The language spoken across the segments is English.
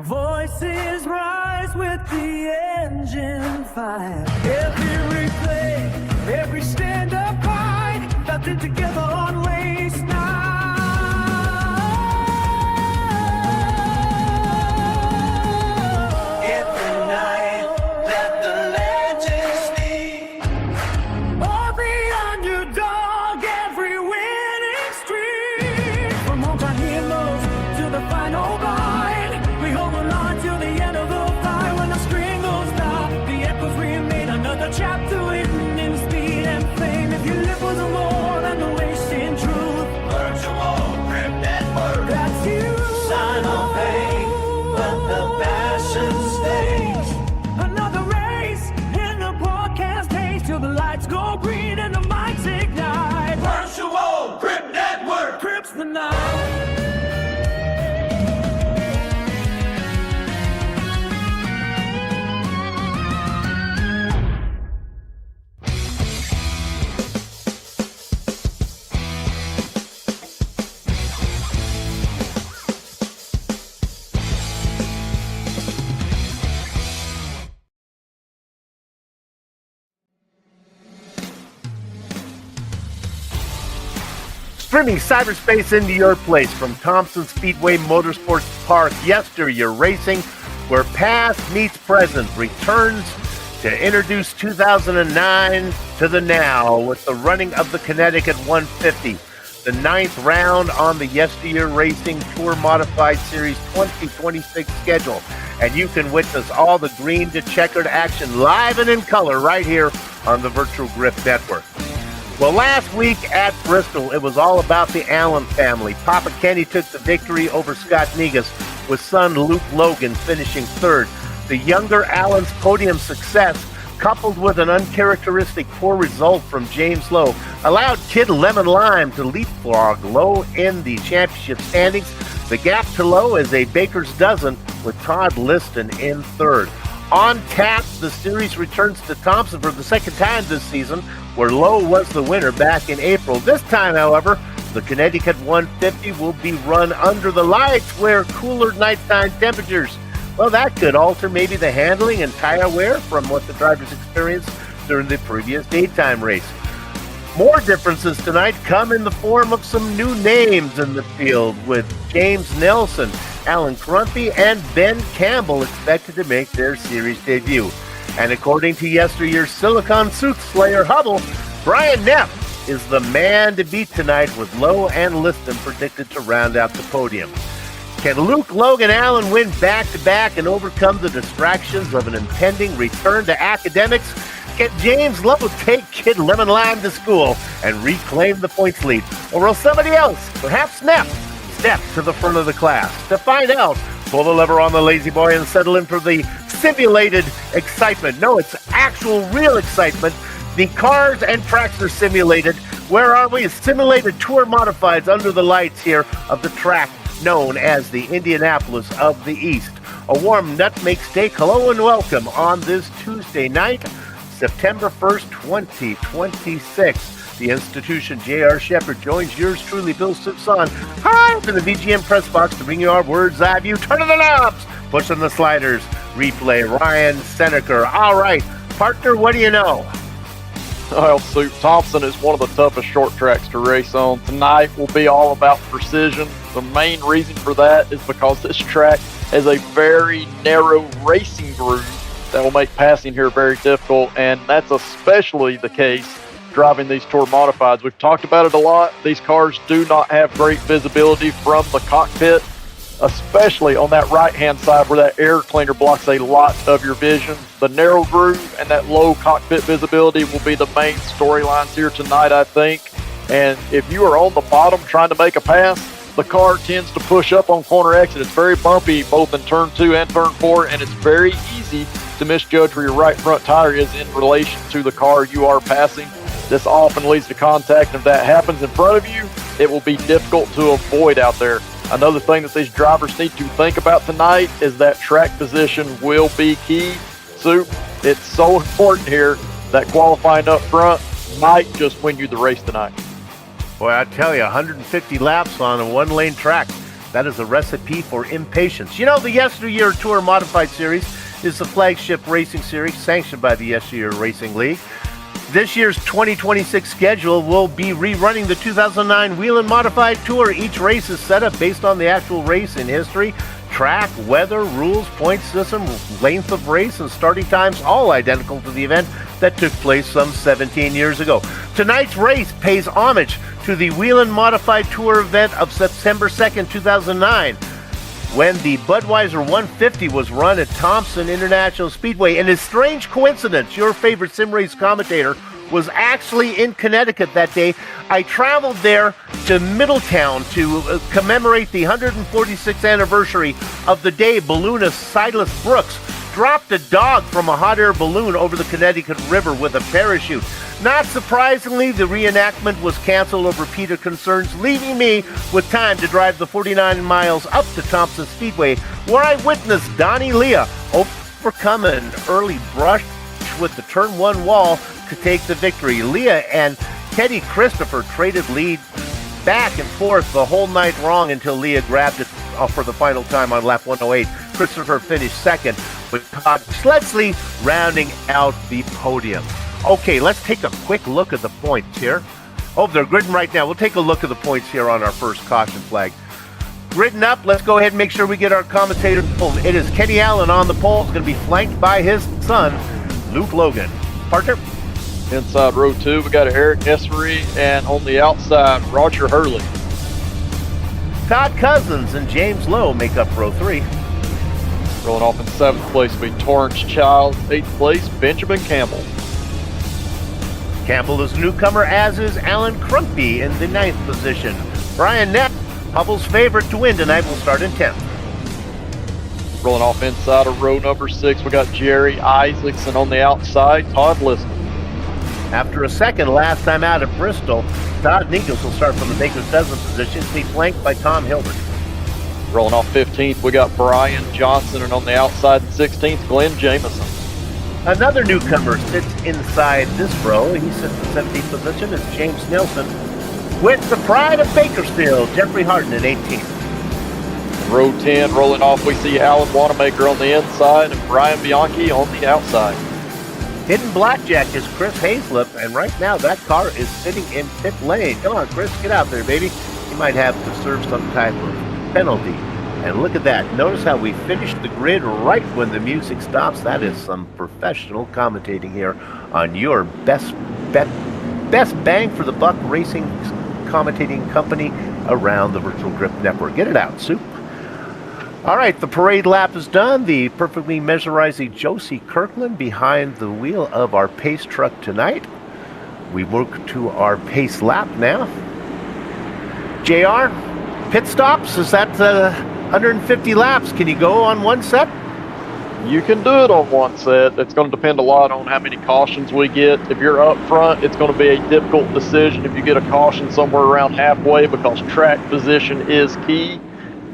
Voices rise with the engine fire. Every replay, every stand-up fight, nothing together on race night. Every night that the legends lead, or the underdog, every winning streak. From hometown heroes to the final line, we hold on till the end of the fight. When the string goes down, the echoes remain. Another chapter written in speed and fame. If you live for the more than the racing truth, learn to all, grip that word. That's you. Sign of pain, but the passion stays. Another race in the broadcast haze till the lights go green and the mics ignite. Learn to all, grip that word. Grips the night. Streaming cyberspace into your place from Thompson Speedway Motorsports Park, YesterYear Racing, where past meets present, returns to introduce 2009 to the now with the running of the Connecticut 150, the 9th round on the YesterYear Racing Tour Modified Series 2026 schedule. And you can witness all the green to checkered action live and in color right here on the Virtual Grip Network. Well, last week at Bristol, it was all about the Allen family. Papa Kenny took the victory over Scott Negus, with son Luke Logan finishing third. The younger Allen's podium success, coupled with an uncharacteristic poor result from James Lowe, allowed Kid Lemon Lime to leapfrog Lowe in the championship standings. The gap to Lowe is a baker's dozen, with Todd Liston in third. On tap, the series returns to Thompson for the second time this season, where Lowe was the winner back in April. This time, however, the Connecticut 150 will be run under the lights where cooler nighttime temperatures. Well, that could alter maybe the handling and tire wear from what the drivers experienced during the previous daytime race. More differences tonight come in the form of some new names in the field, with James Nelson, Alan Crumpy, and Ben Campbell expected to make their series debut. And according to YesterYear's Silicon Soothsayer Hubble, Brian Neff is the man to beat tonight, with Lowe and Liston predicted to round out the podium. Can Luke, Logan, Allen win back-to-back and overcome the distractions of an impending return to academics? Can James Lowe take Kid Lemon Lime to school and reclaim the points lead? Or will somebody else, perhaps Neff, step to the front of the class? To find out, pull the lever on the Lazy Boy and settle in for the simulated excitement. No, it's actual real excitement. The cars and tracks are simulated. Where are we? Simulated tour modifieds under the lights here of the track known as the Indianapolis of the East. A warm nutmeg steak hello and welcome on this Tuesday night, September 1st, 2026. The institution, J.R. Shepherd, joins yours truly, Bill Simpson, high from the VGM press box to bring you our words eye view. Turning the knobs, pushing the sliders. Replay, Ryan Seneker. All right, partner, what do you know? Well, Soup, Thompson is one of the toughest short tracks to race on. Tonight will be all about precision. The main reason for that is because this track has a very narrow racing groove that will make passing here very difficult, and that's especially the case driving these Tour Modifieds. We've talked about it a lot. These cars do not have great visibility from the cockpit, especially on that right-hand side where that air cleaner blocks a lot of your vision. The narrow groove and that low cockpit visibility will be the main storylines here tonight, I think. And if you are on the bottom trying to make a pass, the car tends to push up on corner exit. It's very bumpy both in turn 2 and turn 4, and it's very easy to misjudge where your right front tire is in relation to the car you are passing. This often leads to contact, and if that happens in front of you, it will be difficult to avoid out there. Another thing that these drivers need to think about tonight is that track position will be key. Soup, it's so important here that qualifying up front might just win you the race tonight. Boy, I tell you, 150 laps on a one-lane track. That is a recipe for impatience. You know, the YesterYear Tour Modified Series is the flagship racing series sanctioned by the YesterYear Racing League. This year's 2026 schedule will be rerunning the 2009 Whelen Modified Tour. Each race is set up based on the actual race in history. Track, weather, rules, point system, length of race, and starting times, all identical to the event that took place some 17 years ago. Tonight's race pays homage to the Whelen Modified Tour event of September 2nd, 2009, when the Budweiser 150 was run at Thompson International Speedway. And a strange coincidence, your favorite sim race commentator was actually in Connecticut that day. I traveled there to Middletown to commemorate the 146th anniversary of the day balloonist Silas Brooks dropped a dog from a hot air balloon over the Connecticut River with a parachute. Not surprisingly, the reenactment was canceled over repeated concerns, leaving me with time to drive the 49 miles up to Thompson Speedway, where I witnessed Donnie Leah overcome an early brush with the turn one wall to take the victory. Leah and Teddy Christopher traded lead back and forth the whole night long until Leah grabbed it for the final time on lap 108. Christopher finished second, with Todd Schletzley rounding out the podium. Okay, let's take a quick look at the points here. Oh, they're gridding right now. We'll take a look at the points here on our first caution flag. Gridding up, let's go ahead and make sure we get our commentator pulled. It is Kenny Allen on the pole. It's going to be flanked by his son, Luke Logan. Partner? Inside row 2, we got Eric Essery, and on the outside, Roger Hurley. Todd Cousins and James Lowe make up row 3. Rolling off in 7th place will be Torrance Child. 8th place, Benjamin Campbell. Campbell is a newcomer, as is Alan Crumpy in the 9th position. Brian Knapp, Hubble's favorite to win tonight, will start in 10th. Rolling off inside of row number 6, we got Jerry Isaacs, and on the outside, Todd Liston. After a second last time out at Bristol, Todd Nichols will start from the Baker's dozen position to be flanked by Tom Hilbert. Rolling off 15th, we got Brian Johnson, and on the outside, 16th, Glenn Jameson. Another newcomer sits inside this row. He sits in 17th position as James Nelson, with the pride of Bakersfield, Jeffrey Harden at 18th. Row 10, rolling off, we see Alan Wanamaker on the inside and Brian Bianchi on the outside. Hidden Blackjack is Chris Hazlip, and right now that car is sitting in pit lane. Come on, Chris, get out there, baby. He might have to serve some type of penalty. And look at that. Notice how we finished the grid right when the music stops. That is some professional commentating here on your best bang for the buck racing commentating company around the Virtual Grip Network. Get it out, Soup. All right, the parade lap is done. The perfectly mesmerizing Josie Kirkland behind the wheel of our pace truck tonight. We work to our pace lap now. JR, pit stops, is that 150 laps? Can you go on one set? You can do it on one set. It's going to depend a lot on how many cautions we get. If you're up front, it's going to be a difficult decision if you get a caution somewhere around halfway, because track position is key.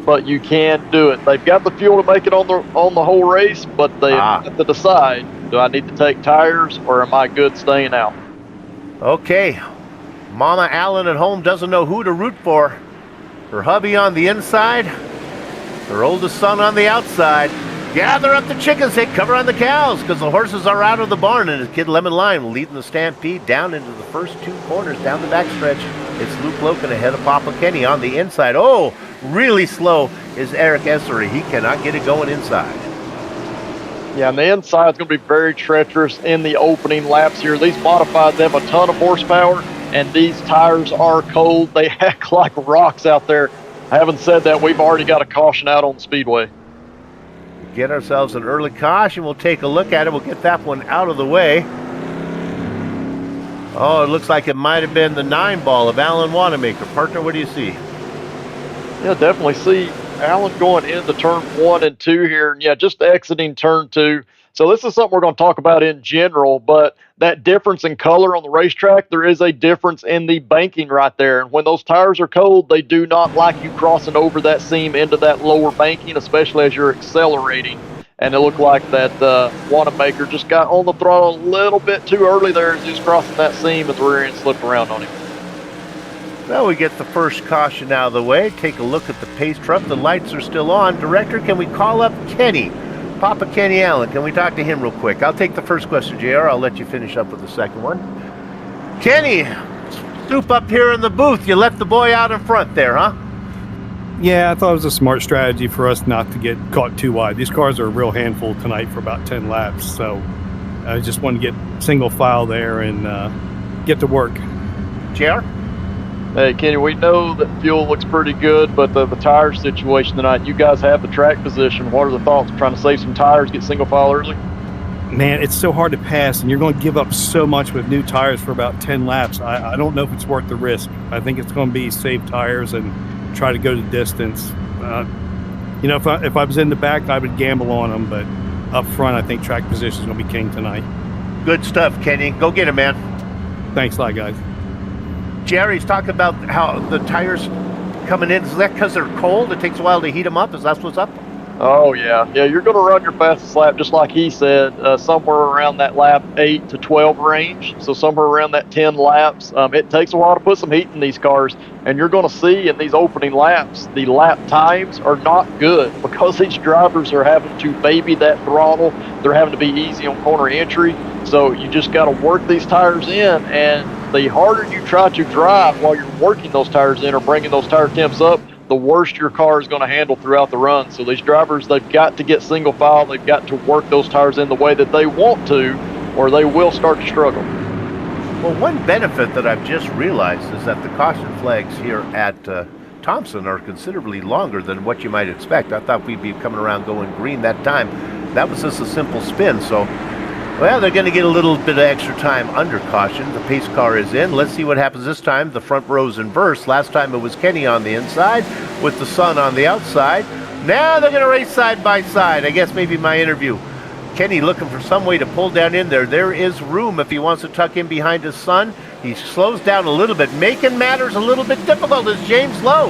But you can do it. They've got the fuel to make it on the whole race, but they have to decide, do I need to take tires or am I good staying out? Okay. Mama Allen at home doesn't know who to root for. Her hubby on the inside, her oldest son on the outside. Gather up the chickens, hey, cover on the cows, because the horses are out of the barn, and his kid Lemon Lime leading the stampede down into the first 2 corners down the backstretch. It's Luke Logan ahead of Papa Kenny on the inside. Oh, really slow is Eric Essery. He cannot get it going inside. Yeah, and the inside is going to be very treacherous in the opening laps here. These modified them a ton of horsepower, and these tires are cold. They act like rocks out there. Having said that, we've already got a caution out on the Speedway. Get ourselves an early caution. We'll take a look at it. We'll get that one out of the way. Oh, it looks like it might have been the 9 ball of Alan Wanamaker. Partner, what do you see? Yeah, definitely see Alan going into turn 1 and 2 here. And yeah, just exiting turn 2. So this is something we're going to talk about in general, but that difference in color on the racetrack, there is a difference in the banking right there. And when those tires are cold, they do not like you crossing over that seam into that lower banking, especially as you're accelerating. And it looked like that Wanamaker just got on the throttle a little bit too early there as he was crossing that seam, and the rear end slipped around on him. Well, we get the first caution out of the way. Take a look at the pace truck. The lights are still on. Director, can we call up Kenny? Papa Kenny Allen. Can we talk to him real quick? I'll take the first question, JR. I'll let you finish up with the second one. Kenny, stoop up here in the booth. You left the boy out in front there, huh? Yeah, I thought it was a smart strategy for us not to get caught too wide. These cars are a real handful tonight for about 10 laps, so I just wanted to get single file there and get to work. JR? Hey, Kenny, we know that fuel looks pretty good, but the tire situation tonight, you guys have the track position. What are the thoughts? Trying to save some tires, get single file early? Man, it's so hard to pass, and you're going to give up so much with new tires for about 10 laps. I don't know if it's worth the risk. I think it's going to be save tires and try to go the distance. If I was in the back, I would gamble on them, but up front, I think track position is going to be king tonight. Good stuff, Kenny. Go get him, man. Thanks a lot, guys. Jerry's talking about how the tires coming in. Is that because they're cold? It takes a while to heat them up? Is that what's up? Oh, yeah. Yeah, you're going to run your fastest lap, just like he said, somewhere around that lap 8 to 12 range. So somewhere around that 10 laps. It takes a while to put some heat in these cars. And you're going to see in these opening laps, the lap times are not good because these drivers are having to baby that throttle. They're having to be easy on corner entry. So you just got to work these tires in. And the harder you try to drive while you're working those tires in or bringing those tire temps up, the worse your car is going to handle throughout the run. So these drivers, they've got to get single file. They've got to work those tires in the way that they want to, or they will start to struggle. Well, one benefit that I've just realized is that the caution flags here at Thompson are considerably longer than what you might expect. I thought we'd be coming around going green that time. That was just a simple spin. So, well, they're going to get a little bit of extra time under caution. The pace car is in. Let's see what happens this time. The front row's inverse. Last time it was Kenny on the inside with the sun on the outside. Now they're going to race side by side. I guess maybe my interview. Kenny looking for some way to pull down in there. There is room if he wants to tuck in behind his son. He slows down a little bit. Making matters a little bit difficult is James Lowe.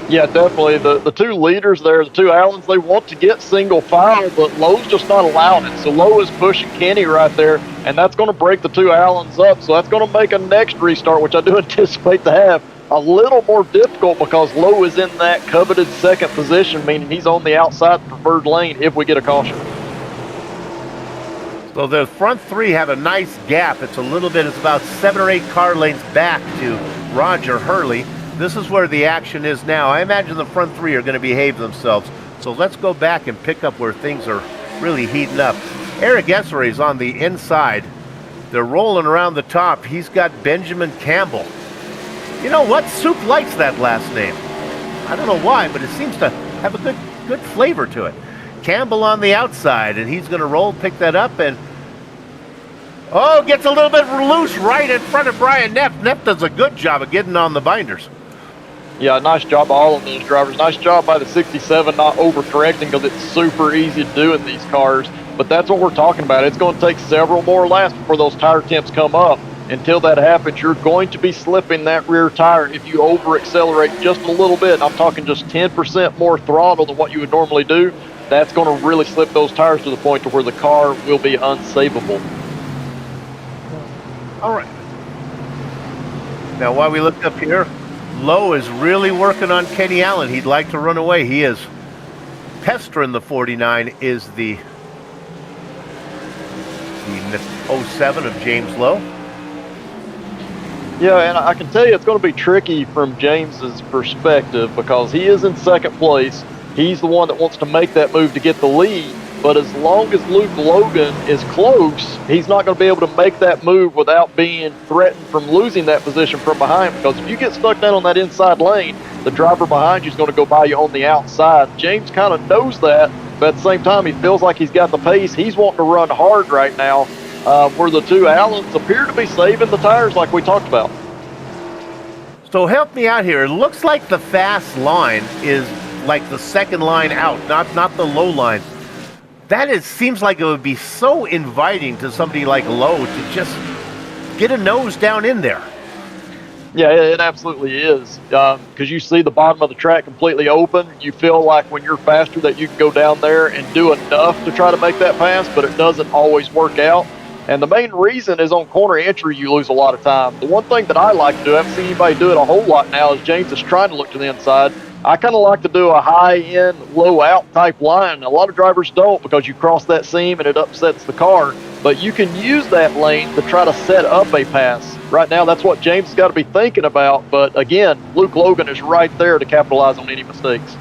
Yeah, definitely. The two leaders there, the two Allens, they want to get single file, but Lowe's just not allowing it. So Lowe is pushing Kenny right there, and that's going to break the two Allens up. So that's going to make a next restart, which I do anticipate to have a little more difficult because Lowe is in that coveted second position, meaning he's on the outside preferred lane if we get a caution. So the front three have a nice gap. It's about 7 or 8 car lengths back to Roger Hurley. This is where the action is now. I imagine the front three are going to behave themselves. So let's go back and pick up where things are really heating up. Eric Essery is on the inside. They're rolling around the top. He's got Benjamin Campbell. You know what? Soup likes that last name. I don't know why, but it seems to have a good flavor to it. Campbell on the outside, and he's going to roll, pick that up, and gets a little bit loose right in front of Brian Neff. Neff does a good job of getting on the binders. Yeah, nice job by all of those drivers. Nice job by the 67 not overcorrecting because it's super easy to do in these cars. But that's what we're talking about. It's going to take several more laps before those tire temps come up. Until that happens, you're going to be slipping that rear tire if you over-accelerate just a little bit. I'm talking just 10% more throttle than what you would normally do. That's going to really slip those tires to the point to where the car will be unsavable. All right. Now, while we look up here, Lowe is really working on Kenny Allen. He'd like to run away. He is pestering the 49 is the 07 of James Lowe. Yeah, and I can tell you it's going to be tricky from James's perspective because he is in second place. He's the one that wants to make that move to get the lead. But as long as Luke Logan is close, he's not going to be able to make that move without being threatened from losing that position from behind. Because if you get stuck down on that inside lane, the driver behind you is going to go by you on the outside. James kind of knows that, but at the same time, he feels like he's got the pace. He's wanting to run hard right now, where the two Allens appear to be saving the tires like we talked about. So help me out here. It looks like the fast line is like the second line out, not the low line. Seems like it would be so inviting to somebody like Lowe to just get a nose down in there. Yeah, it absolutely is. Because you see the bottom of the track completely open. You feel like when you're faster that you can go down there and do enough to try to make that pass, but it doesn't always work out. And the main reason is on corner entry, you lose a lot of time. The one thing that I like to do, I haven't seen anybody do it a whole lot now, is James is trying to look to the inside. I kind of like to do a high-in, low-out type line. A lot of drivers don't, because you cross that seam and it upsets the car. But you can use that lane to try to set up a pass. Right now, that's what James has got to be thinking about. But again, Luke Logan is right there to capitalize on any mistakes.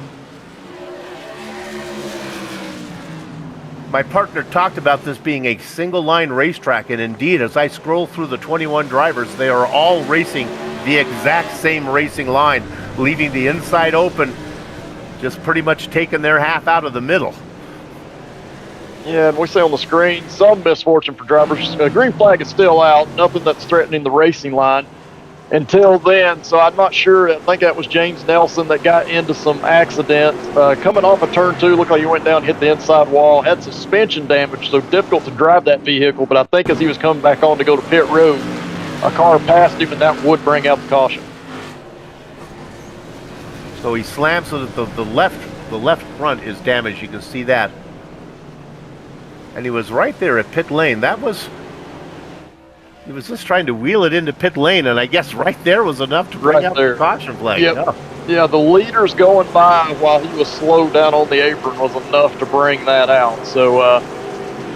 My partner talked about this being a single-line racetrack, and indeed, as I scroll through the 21 drivers, they are all racing the exact same racing line, leaving the inside open, just pretty much taking their half out of the middle. Yeah, and we see on the screen some misfortune for drivers. Green flag is still out, nothing that's threatening the racing line until then. So I'm not sure. I think that was James Nelson that got into some accident. Coming off of turn 2, looked like he went down, hit the inside wall, had suspension damage, so difficult to drive that vehicle. But I think as he was coming back on to go to pit road, a car passed him, and that would bring out the caution. So he slams so that the left front is damaged. You can see that. And he was right there at pit lane. He was just trying to wheel it into pit lane, and I guess right there was enough to bring out the caution flag. Yep. Yeah, the leaders going by while he was slowed down on the apron was enough to bring that out. So,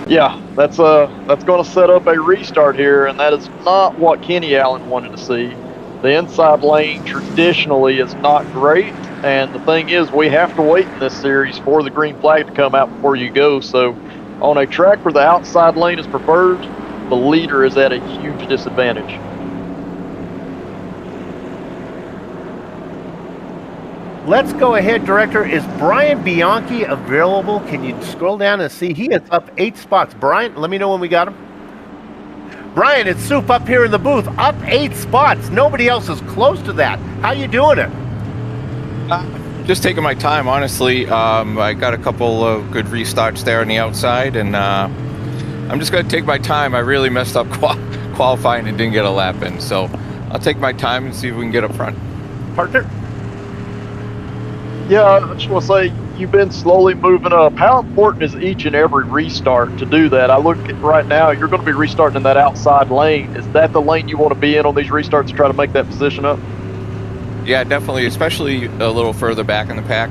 yeah, that's going to set up a restart here, and that is not what Kenny Allen wanted to see. The inside lane traditionally is not great, and the thing is, we have to wait in this series for the green flag to come out before you go. So, on a track where the outside lane is preferred, the leader is at a huge disadvantage. Let's go ahead, Director. Is Brian Bianchi available? Can you scroll down and see? He is up 8 spots. Brian, let me know when we got him. Brian, it's Soup up here in the booth. Up 8 spots. Nobody else is close to that. How you doing it? Just taking my time, honestly. I got a couple of good restarts there on the outside, and I'm just going to take my time. I really messed up qualifying and didn't get a lap in, so I'll take my time and see if we can get up front. Partner? Yeah, I just want to say, you've been slowly moving up. How important is each and every restart to do that? I look at right now, you're going to be restarting in that outside lane. Is that the lane you want to be in on these restarts to try to make that position up? Yeah, definitely, especially a little further back in the pack.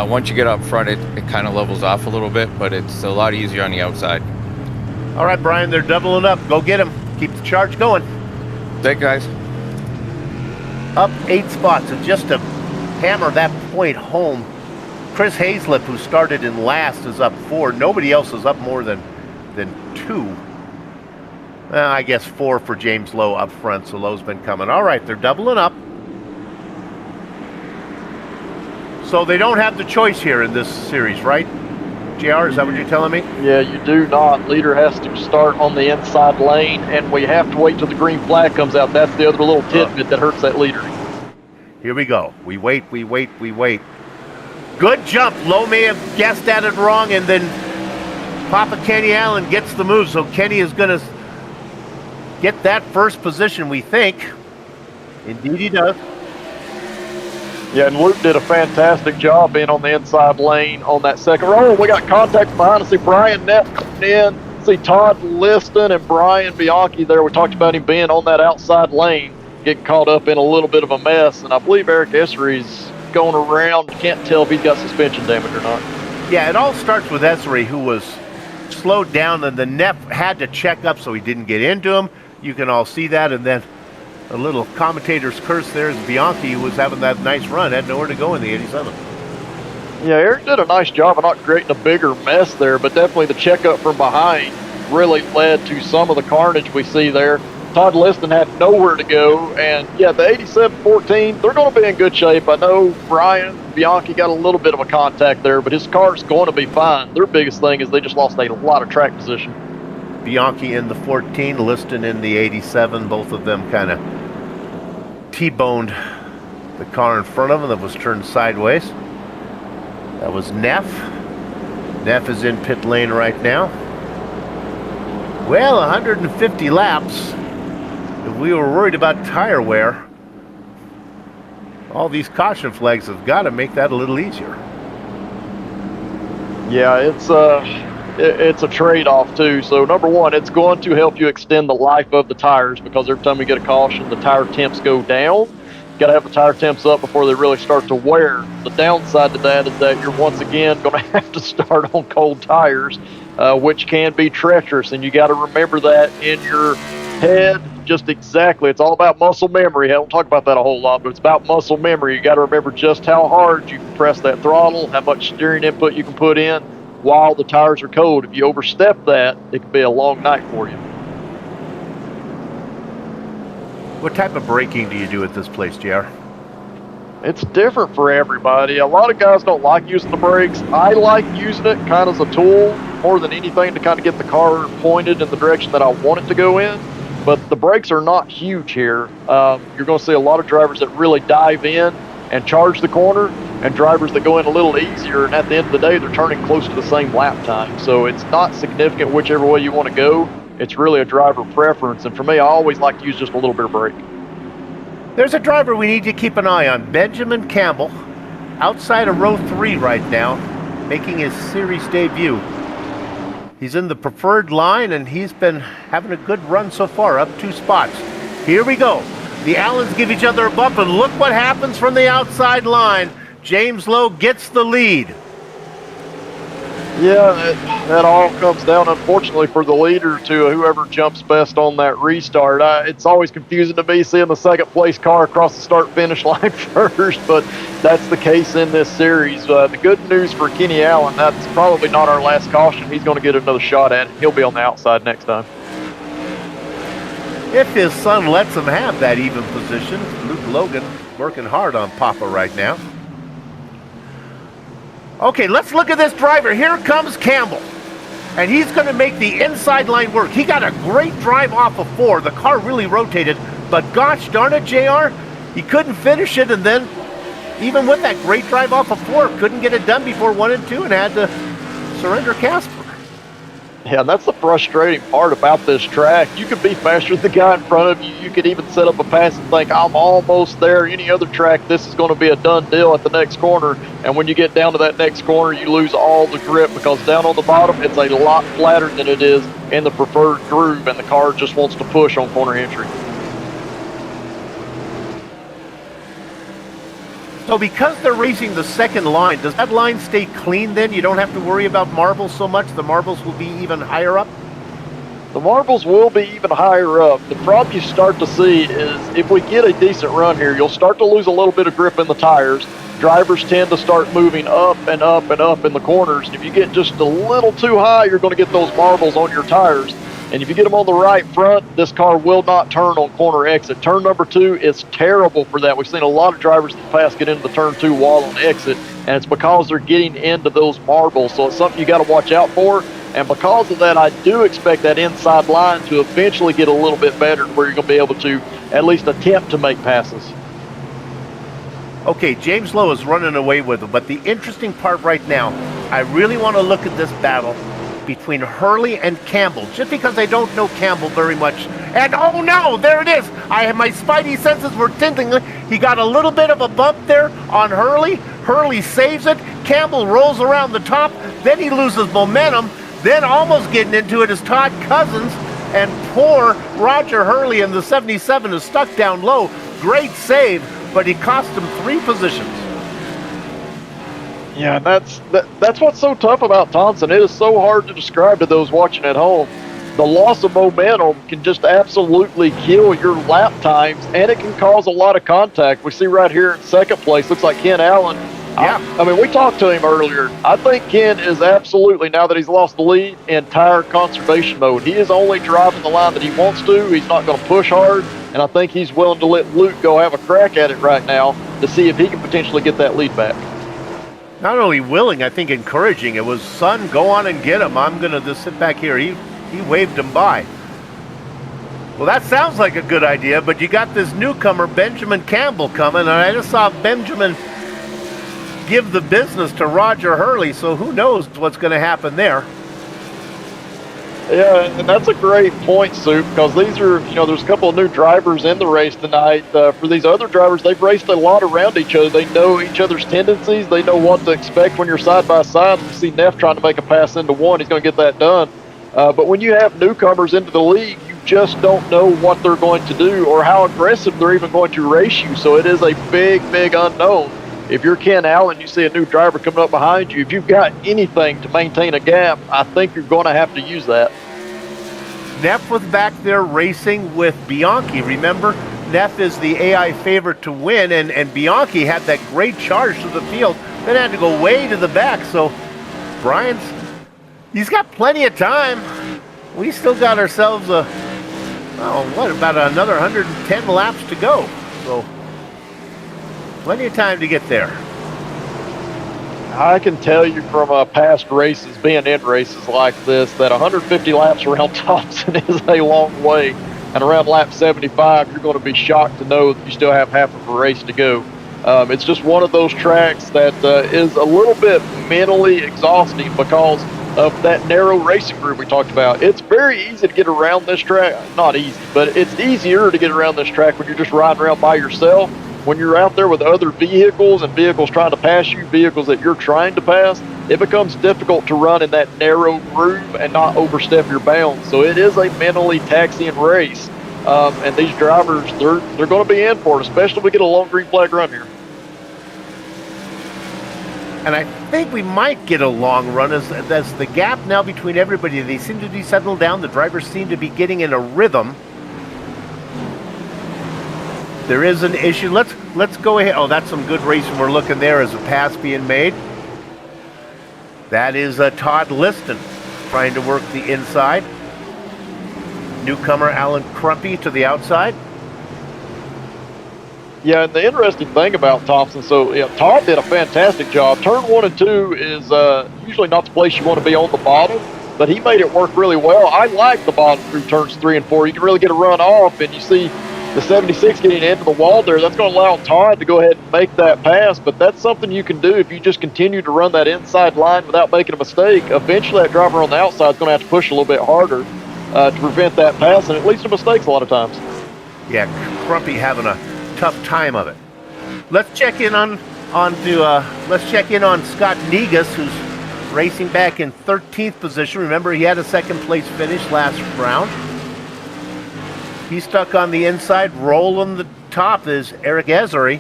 Once you get up front, it kind of levels off a little bit, but it's a lot easier on the outside. All right, Brian, they're doubling up. Go get them. Keep the charge going. Thank you, guys. Up 8 spots, and just to hammer that point home, Chris Hazlip, who started in last, is up 4. Nobody else is up more than 2. I guess 4 for James Lowe up front, so Lowe's been coming. All right, they're doubling up. So they don't have the choice here in this series, right? JR, is that what you're telling me? Yeah, you do not. Leader has to start on the inside lane, and we have to wait till the green flag comes out. That's the other little tidbit that hurts that leader. Here we go. We wait. Good jump. Lowe may have guessed at it wrong, and then Papa Kenny Allen gets the move. So Kenny is going to get that first position, we think. Indeed he does. Yeah, and Luke did a fantastic job being on the inside lane on that second row. We got contact from behind. I see Brian Neff coming in. See Todd Liston and Brian Bianchi there. We talked about him being on that outside lane, getting caught up in a little bit of a mess. And I believe Eric Essery's going around. Can't tell if he's got suspension damage or not. Yeah, it all starts with Essery, who was slowed down, and the Neff had to check up so he didn't get into him. You can all see that, and then a little commentator's curse there is Bianchi, who was having that nice run, had nowhere to go in the 87. Yeah, Eric did a nice job of not creating a bigger mess there, but definitely the checkup from behind really led to some of the carnage we see there. Todd Liston had nowhere to go, and yeah, the 87-14, they're going to be in good shape. I know Brian Bianchi got a little bit of a contact there, but his car's going to be fine. Their biggest thing is they just lost a lot of track position. Bianchi in the 14, Liston in the 87, both of them kind of T-boned the car in front of him that was turned sideways. That was Neff. Neff is in pit lane right now. Well, 150 laps. If we were worried about tire wear, all these caution flags have got to make that a little easier. Yeah, it's it's a trade-off too. So number one, it's going to help you extend the life of the tires because every time you get a caution, the tire temps go down. You got to have the tire temps up before they really start to wear. The downside to that is that you're once again going to have to start on cold tires, which can be treacherous, and you got to remember that in your head. Just exactly. It's all about muscle memory. I don't talk about that a whole lot, but it's about muscle memory. You got to remember just how hard you can press that throttle, how much steering input you can put in while the tires are cold. If you overstep that, it could be a long night for you. What type of braking do you do at this place, JR? It's different for everybody. A lot of guys don't like using the brakes. I like using it kind of as a tool more than anything to kind of get the car pointed in the direction that I want it to go in. But the brakes are not huge here. You're going to see a lot of drivers that really dive in and charge the corner, and drivers that go in a little easier, and at the end of the day, they're turning close to the same lap time. So it's not significant whichever way you want to go. It's really a driver preference. And for me, I always like to use just a little bit of brake. There's a driver we need to keep an eye on, Benjamin Campbell, outside of row 3 right now, making his series debut. He's in the preferred line, and he's been having a good run so far, up 2 spots. Here we go. The Allens give each other a bump, and look what happens from the outside line. James Lowe gets the lead. Yeah, that all comes down, unfortunately, for the leader to whoever jumps best on that restart. It's always confusing to me seeing the second place car across the start-finish line first, but that's the case in this series. The good news for Kenny Allen, that's probably not our last caution. He's going to get another shot at it. He'll be on the outside next time. If his son lets him have that even position. Luke Logan working hard on Papa right now. Okay, let's look at this driver. Here comes Campbell. And he's going to make the inside line work. He got a great drive off of 4. The car really rotated. But gosh darn it, JR, he couldn't finish it. And then, even with that great drive off of 4, couldn't get it done before 1 and 2 and had to surrender Casper. Yeah, that's the frustrating part about this track. You could be faster than the guy in front of you. You could even set up a pass and think, I'm almost there. Any other track, this is going to be a done deal at the next corner. And when you get down to that next corner, you lose all the grip because down on the bottom, it's a lot flatter than it is in the preferred groove, and the car just wants to push on corner entry. So because they're racing the second line, does that line stay clean then? You don't have to worry about marbles so much? The marbles will be even higher up? The marbles will be even higher up. The problem you start to see is if we get a decent run here, you'll start to lose a little bit of grip in the tires. Drivers tend to start moving up and up and up in the corners. If you get just a little too high, you're going to get those marbles on your tires. And if you get them on the right front, this car will not turn on corner exit. Turn number 2 is terrible for that. We've seen a lot of drivers in the past get into the turn 2 wall on exit, and it's because they're getting into those marbles. So it's something you got to watch out for. And because of that, I do expect that inside line to eventually get a little bit better to where you're going to be able to at least attempt to make passes. Okay, James Lowe is running away with him, but the interesting part right now, I really want to look at this battle between Hurley and Campbell, just because I don't know Campbell very much. And oh no, there it is. My spidey senses were tingling. He got a little bit of a bump there on Hurley. Hurley saves it. Campbell rolls around the top. Then he loses momentum. Then almost getting into it is Todd Cousins. And poor Roger Hurley in the 77 is stuck down low. Great save, but he cost him 3 positions. Yeah, that's what's so tough about Thompson. It is so hard to describe to those watching at home. The loss of momentum can just absolutely kill your lap times, and it can cause a lot of contact. We see right here in second place, looks like Ken Allen. Yeah. I mean, we talked to him earlier. I think Ken is absolutely, now that he's lost the lead, in tire conservation mode. He is only driving the line that he wants to. He's not going to push hard, and I think he's willing to let Luke go have a crack at it right now to see if he can potentially get that lead back. Not only willing, I think encouraging. It was, son, go on and get him. I'm going to just sit back here. He waved him by. Well, that sounds like a good idea, but you got this newcomer, Benjamin Campbell, coming, and I just saw Benjamin give the business to Roger Hurley, so who knows what's going to happen there. Yeah, and that's a great point, Soup, because these are, there's a couple of new drivers in the race tonight. For these other drivers, they've raced a lot around each other. They know each other's tendencies. They know what to expect when you're side by side. You see Neff trying to make a pass into one. He's going to get that done. But when you have newcomers into the league, you just don't know what they're going to do or how aggressive they're even going to race you. So it is a big, big unknown. If you're Ken Allen, you see a new driver coming up behind you, if you've got anything to maintain a gap, I think you're going to have to use that. Neff was back there racing with Bianchi. Remember, Neff is the AI favorite to win, and Bianchi had that great charge to the field, then had to go way to the back. So he's got plenty of time. We still got ourselves about another 110 laps to go. So plenty of time to get there. I can tell you from past races, being in races like this, that 150 laps around Thompson is a long way. And around lap 75, you're going to be shocked to know that you still have half of a race to go. It's just one of those tracks that is a little bit mentally exhausting because of that narrow racing group we talked about. It's very easy to get around this track. Not easy, but it's easier to get around this track when you're just riding around by yourself. When you're out there with other vehicles and vehicles trying to pass you, vehicles that you're trying to pass, it becomes difficult to run in that narrow groove and not overstep your bounds. So it is a mentally taxing race. And these drivers, they're going to be in for it, especially if we get a long green flag run here. And I think we might get a long run as the gap now between everybody, they seem to be settled down. The drivers seem to be getting in a rhythm. There is an issue. Let's go ahead. Oh, that's some good racing we're looking there as a pass being made. That is Todd Liston trying to work the inside. Newcomer Alan Crumpy to the outside. Yeah, and the interesting thing about Thompson, Todd did a fantastic job. Turn 1 and 2 is usually not the place you want to be on the bottom, but he made it work really well. I like the bottom through turns 3 and 4. You can really get a run off, and you see the 76 getting into the wall there. That's going to allow Todd to go ahead and make that pass, but that's something you can do if you just continue to run that inside line without making a mistake. Eventually, that driver on the outside is going to have to push a little bit harder to prevent that pass, and it leads to mistakes a lot of times. Yeah, Crumpy having a tough time of it. Let's check in on Scott Negus, who's racing back in 13th position. Remember, he had a second place finish last round. He's stuck on the inside. Rolling the top is Eric Ezery.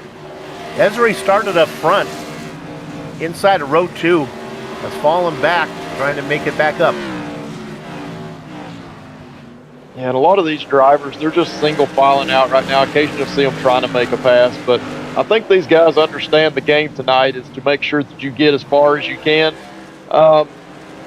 Ezery started up front inside of row 2. Has fallen back, trying to make it back up. Yeah, and a lot of these drivers, they're just single filing out right now. Occasionally you'll see them trying to make a pass, but I think these guys understand the game tonight is to make sure that you get as far as you can.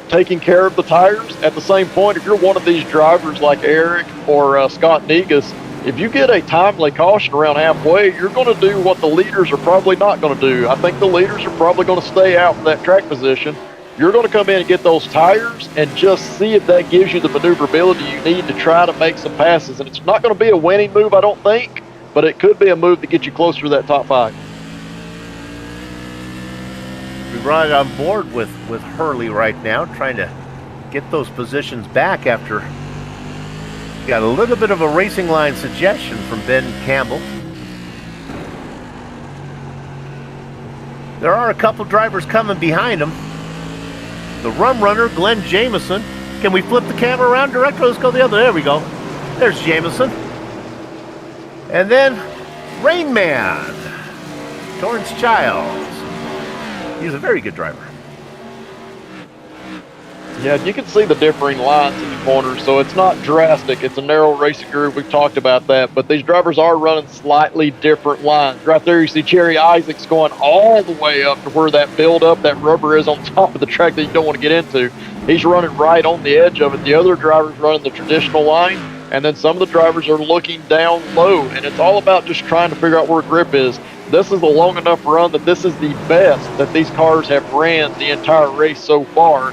Taking care of the tires. At the same point, if you're one of these drivers like Eric or Scott Negus, if you get a timely caution around halfway, you're going to do what the leaders are probably not going to do. I think the leaders are probably going to stay out for that track position. You're going to come in and get those tires and just see if that gives you the maneuverability you need to try to make some passes. And it's not going to be a winning move, I don't think, but it could be a move to get you closer to that top 5. We're right on board with Hurley right now, trying to get those positions back after got a little bit of a racing line suggestion from Ben Campbell. There are a couple drivers coming behind him. The rum runner, Glenn Jameson. Can we flip the camera around, director? Let's go the other. There we go. There's Jameson. And then Rain Man, Torrance Childs. He's a very good driver. Yeah, you can see the differing lines in the corners, so it's not drastic. It's a narrow racing group. We've talked about that, but these drivers are running slightly different lines. Right there, you see Cherry Isaacs going all the way up to where that build-up, that rubber is on top of the track that you don't want to get into. He's running right on the edge of it. The other driver's running the traditional line, and then some of the drivers are looking down low, and it's all about just trying to figure out where grip is. This is a long enough run that this is the best that these cars have ran the entire race so far,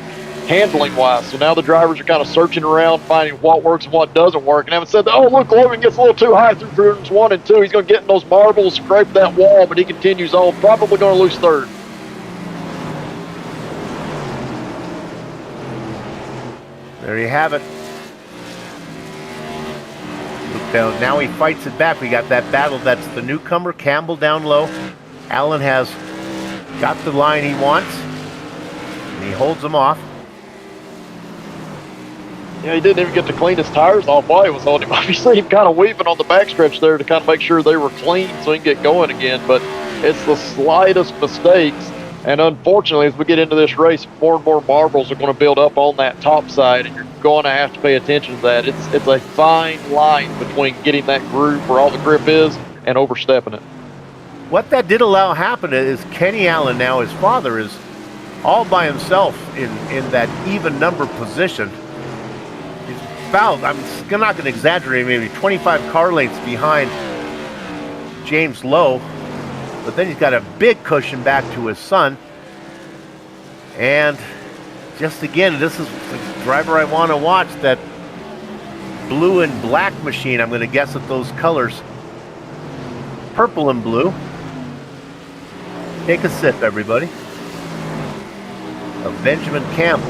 handling-wise. So now the drivers are kind of searching around, finding what works and what doesn't work. And having said that, oh, look, Logan gets a little too high through turns 1 and 2. He's going to get in those marbles, scrape that wall, but he continues on, probably going to lose third. There you have it. Now he fights it back. We got that battle. That's the newcomer, Campbell, down low. Allen has got the line he wants, and he holds him off. Yeah, he didn't even get to clean his tires off while he was on him. Obviously, him kind of weaving on the backstretch there to kind of make sure they were clean so he can get going again. But it's the slightest mistakes. And unfortunately, as we get into this race, more and more marbles are going to build up on that top side, and you're going to have to pay attention to that. It's a fine line between getting that groove where all the grip is and overstepping it. What that did allow happen is Kenny Allen, now his father, is all by himself in that even number position. He's about, I'm not going to exaggerate, maybe 25 car lengths behind James Lowe. But then he's got a big cushion back to his son. And just again, this is the driver I want to watch, that blue and black machine. I'm going to guess at those colors. Purple and blue. Take a sip, everybody. Of Benjamin Campbell.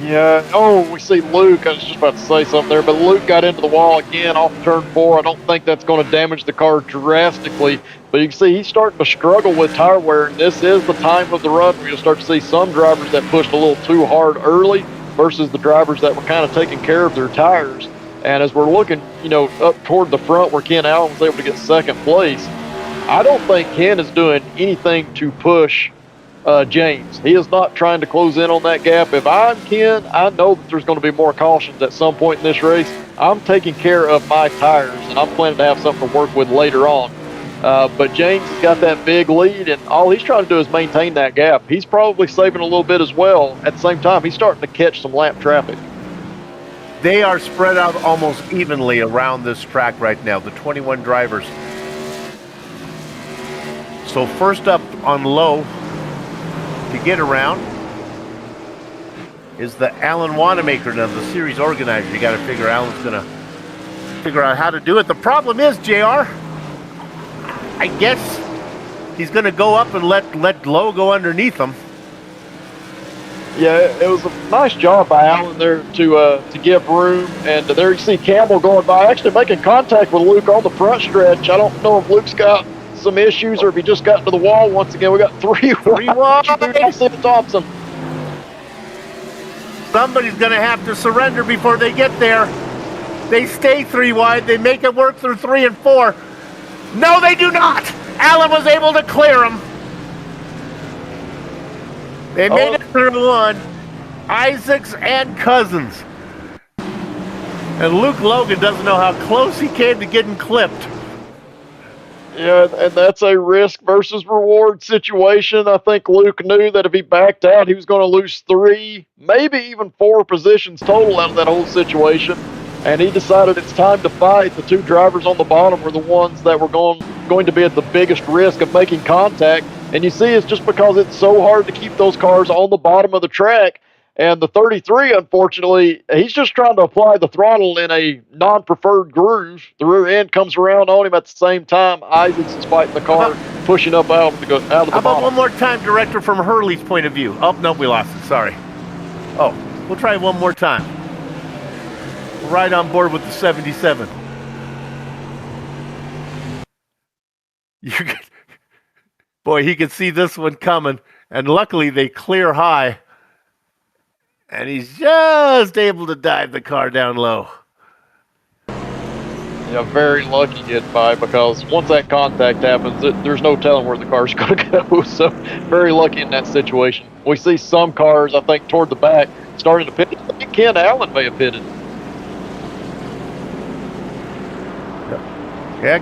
Yeah, oh, we see Luke. I was just about to say something there, but Luke got into the wall again off turn 4. I don't think that's going to damage the car drastically, but you can see he's starting to struggle with tire wear, and this is the time of the run where you'll start to see some drivers that pushed a little too hard early versus the drivers that were kind of taking care of their tires. And as we're looking, you know, up toward the front where Ken Allen was able to get second place, I don't think Ken is doing anything to push James. He is not trying to close in on that gap. If I'm Ken, I know that there's going to be more cautions at some point in this race. I'm taking care of my tires, and I'm planning to have something to work with later on. But James has got that big lead, and all he's trying to do is maintain that gap. He's probably saving a little bit as well. At the same time, he's starting to catch some lap traffic. They are spread out almost evenly around this track right now, the 21 drivers. So first up on low to get around is the Alan Wanamaker, now the series organizer. You got to figure Alan's going to figure out how to do it. The problem is, JR, I guess he's going to go up and let Lowe go underneath him. Yeah, it was a nice job by Alan there to give room, and there you see Campbell going by, actually making contact with Luke on the front stretch. I don't know if Luke's got some issues or if he just got into the wall once again. We got three wide. Thompson. Somebody's going to have to surrender before they get there. They stay 3 wide. They make it work through 3 and 4. No, they do not. Allen was able to clear him. They made it through 1. Isaacs and Cousins. And Luke Logan doesn't know how close he came to getting clipped. Yeah, and that's a risk versus reward situation. I think Luke knew that if he backed out, he was going to lose 3, maybe even 4 positions total out of that whole situation. And he decided it's time to fight. The 2 drivers on the bottom were the ones that were going to be at the biggest risk of making contact. And you see, it's just because it's so hard to keep those cars on the bottom of the track. And the 33, unfortunately, he's just trying to apply the throttle in a non-preferred groove. The rear end comes around on him at the same time. Isaacs is fighting the car, pushing up out of the bottom. How about one more time, Director, from Hurley's point of view? Oh, no, we lost it. Sorry. Oh, we'll try one more time. Right on board with the 77. Boy, he could see this one coming, and luckily they clear high. And he's just able to dive the car down low. Yeah, very lucky getting by, because once that contact happens, there's no telling where the car's going to go. So very lucky in that situation. We see some cars, I think, toward the back starting to pit. I think Ken Allen may have pitted. Yeah,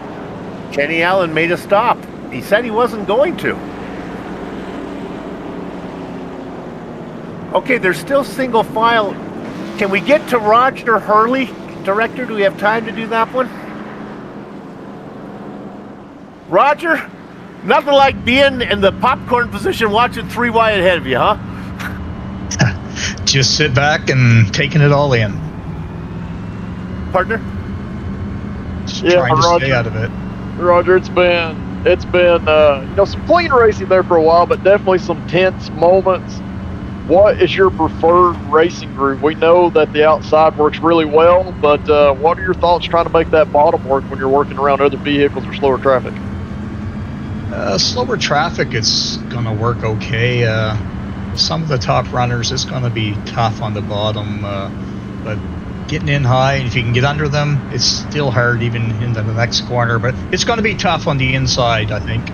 Kenny Allen made a stop. He said he wasn't going to. Okay, there's still single file. Can we get to Roger Hurley? Director, do we have time to do that one? Roger, nothing like being in the popcorn position watching 3 wide ahead of you, huh? Just sit back and taking it all in. Partner? Just Yeah, trying to Roger. stay out of it. Roger, it's been some clean racing there for a while, but definitely some tense moments what is your preferred racing groove? We know that the outside works really well, but what are your thoughts trying to make that bottom work when you're working around other vehicles or slower traffic? Slower traffic, it's going to work okay. Some of the top runners, it's going to be tough on the bottom, but getting in high, and if you can get under them, it's still hard even into the next corner, but it's going to be tough on the inside, I think.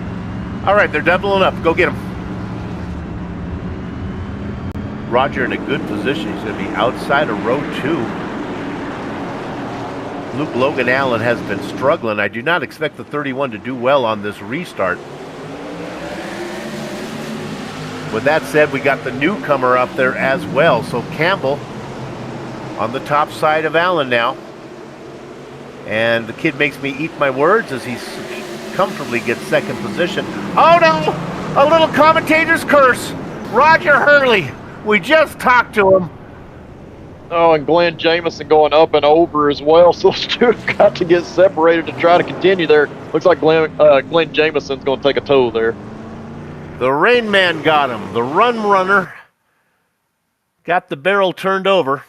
All right, they're doubling up. Go get them. Roger in a good position. He's going to be outside of row 2. Luke Logan Allen has been struggling. I do not expect the 31 to do well on this restart. With that said, we got the newcomer up there as well. So Campbell on the top side of Allen now. And the kid makes me eat my words as he comfortably gets second position. Oh no! A little commentator's curse. Roger Hurley. We just talked to him. Oh, and Glenn Jamison going up and over as well. So those two have got to get separated to try to continue there. Looks like Glenn Jamison's going to take a tow there. The Rain Man got him. The Run Runner got the barrel turned over.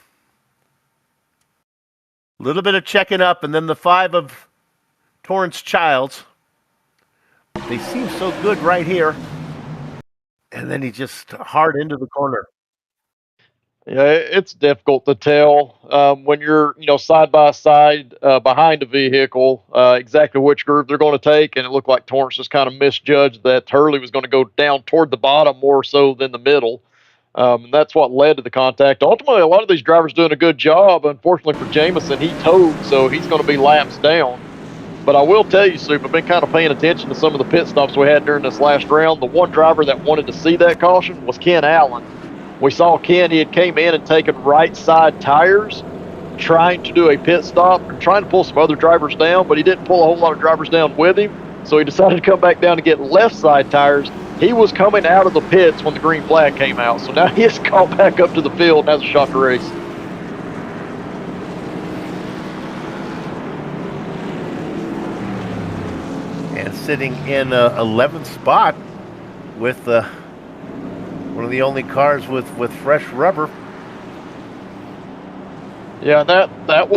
A little bit of checking up, and then the 5 of Torrance Childs. They seem so good right here. And then he just hard into the corner. Yeah, it's difficult to tell when you're, side by side behind a vehicle exactly which groove they're going to take. And it looked like Torrance just kind of misjudged that Hurley was going to go down toward the bottom more so than the middle. And that's what led to the contact. Ultimately, a lot of these drivers doing a good job. Unfortunately for Jamison, he towed, so he's going to be laps down. But I will tell you, Soup, I've been kind of paying attention to some of the pit stops we had during this last round. The one driver that wanted to see that caution was Ken Allen. We saw Ken, he had came in and taken right side tires, trying to do a pit stop and trying to pull some other drivers down, but he didn't pull a whole lot of drivers down with him. So he decided to come back down to get left side tires. He was coming out of the pits when the green flag came out. So now he is called back up to the field and has a shot to race. And sitting in 11th spot with one of the only cars with fresh rubber. Yeah, that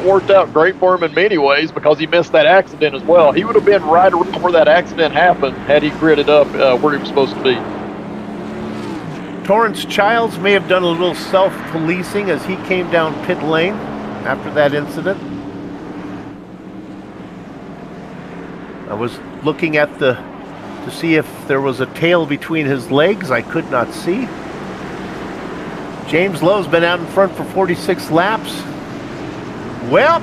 worked out great for him in many ways because he missed that accident as well. He would have been right around where that accident happened had he gridded up where he was supposed to be. Torrance Childs may have done a little self-policing as he came down pit lane after that incident. I was looking at to see if there was a tail between his legs. I could not see. James Lowe's been out in front for 46 laps. Well,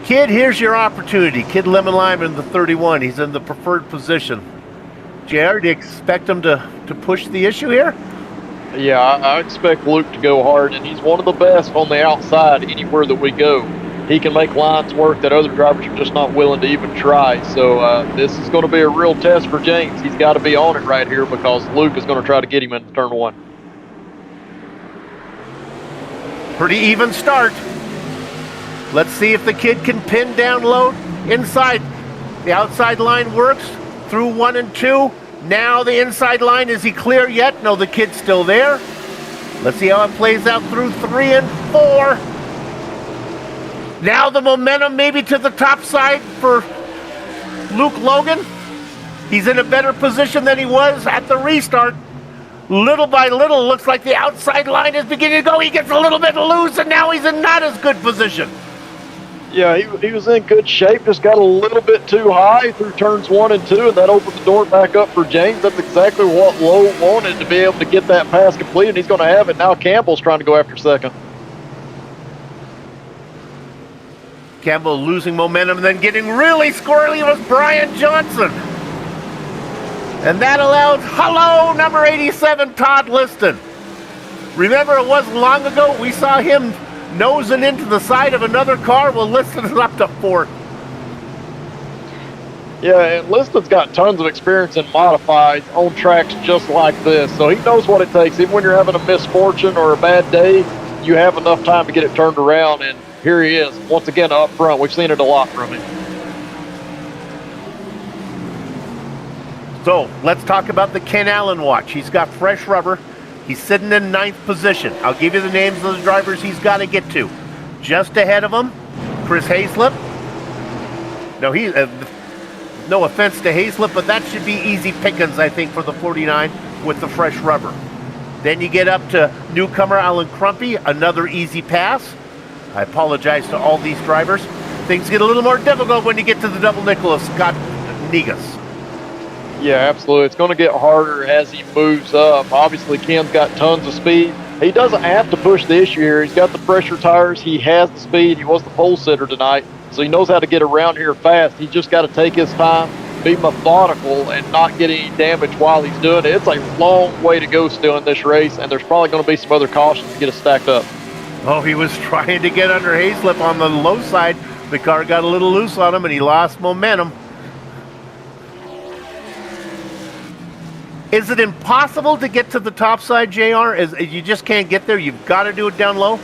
kid, here's your opportunity. Kid Lemon Lime in the 31. He's in the preferred position. JR, do you expect him to push the issue here? Yeah, I expect Luke to go hard, and he's one of the best on the outside anywhere that we go. He can make lines work that other drivers are just not willing to even try. So this is going to be a real test for James. He's got to be on it right here because Luke is going to try to get him into turn 1. Pretty even start. Let's see if the kid can pin down low inside. The outside line works through 1 and 2. Now the inside line, is he clear yet? No, the kid's still there. Let's see how it plays out through 3 and 4. Now the momentum maybe to the top side for Luke Logan. He's in a better position than he was at the restart. Little by little, looks like the outside line is beginning to go. He gets a little bit loose, and now he's in not as good position. Yeah, he was in good shape, just got a little bit too high through turns 1 and 2, and that opened the door back up for James. That's exactly what Lowe wanted, to be able to get that pass complete, and he's going to have it. Now Campbell's trying to go after second. Campbell losing momentum, then getting really squirrely was Brian Johnson. And that allowed, hello, number 87, Todd Liston. Remember, it wasn't long ago we saw him nosing into the side of another car. Well, Liston is up to 4th. Yeah, and Liston's got tons of experience in modifieds on tracks just like this. So he knows what it takes. Even when you're having a misfortune or a bad day, you have enough time to get it turned around. And here he is, once again up front. We've seen it a lot from him. So let's talk about the Ken Allen watch. He's got fresh rubber. He's sitting in 9th position. I'll give you the names of the drivers he's got to get to. Just ahead of him, Chris Hayslip. No, no offense to Hayslip, but that should be easy pickings, I think, for the 49 with the fresh rubber. Then you get up to newcomer Alan Crumpy, another easy pass. I apologize to all these drivers. Things get a little more difficult when you get to the double nickel of Scott Negus. Yeah, absolutely. It's going to get harder as he moves up. Obviously, Ken's got tons of speed. He doesn't have to push the issue here. He's got the pressure tires. He has the speed. He was the pole sitter tonight, so he knows how to get around here fast. He's just got to take his time, be methodical, and not get any damage while he's doing it. It's a long way to go still in this race, and there's probably going to be some other cautions to get us stacked up. Oh, he was trying to get under Hayslip on the low side. The car got a little loose on him, and he lost momentum. Is it impossible to get to the top side, JR? You just can't get there? You've got to do it down low?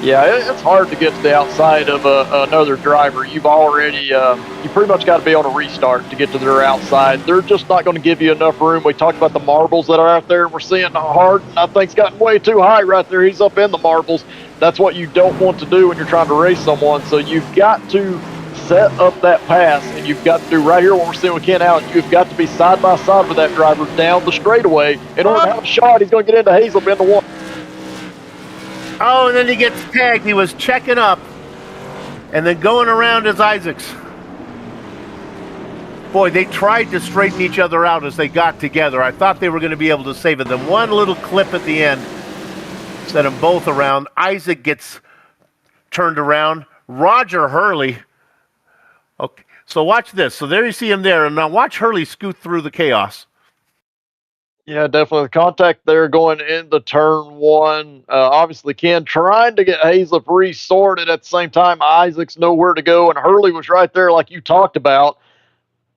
Yeah, it's hard to get to the outside of another driver. You've already, you pretty much got to be on a restart to get to their outside. They're just not going to give you enough room. We talked about the marbles that are out there. We're seeing Harden, I think, gotten way too high right there. He's up in the marbles. That's what you don't want to do when you're trying to race someone. So you've got to set up that pass, and you've got to do right here what we're seeing with Ken Allen. You've got to be side by side with that driver down the straightaway. In order to have a shot, he's going to get into Hazel in the one. Oh, and then he gets tagged. He was checking up and then going around as Isaacs. Boy, they tried to straighten each other out as they got together. I thought they were going to be able to save it. Then one little clip at the end set them both around. Isaac gets turned around. Roger Hurley. Okay, so watch this. So there you see him there. And now watch Hurley scoot through the chaos. Yeah, definitely. The contact there going into turn one. Obviously, Ken trying to get Hazlip resorted at the same time. Isaac's nowhere to go, and Hurley was right there like you talked about.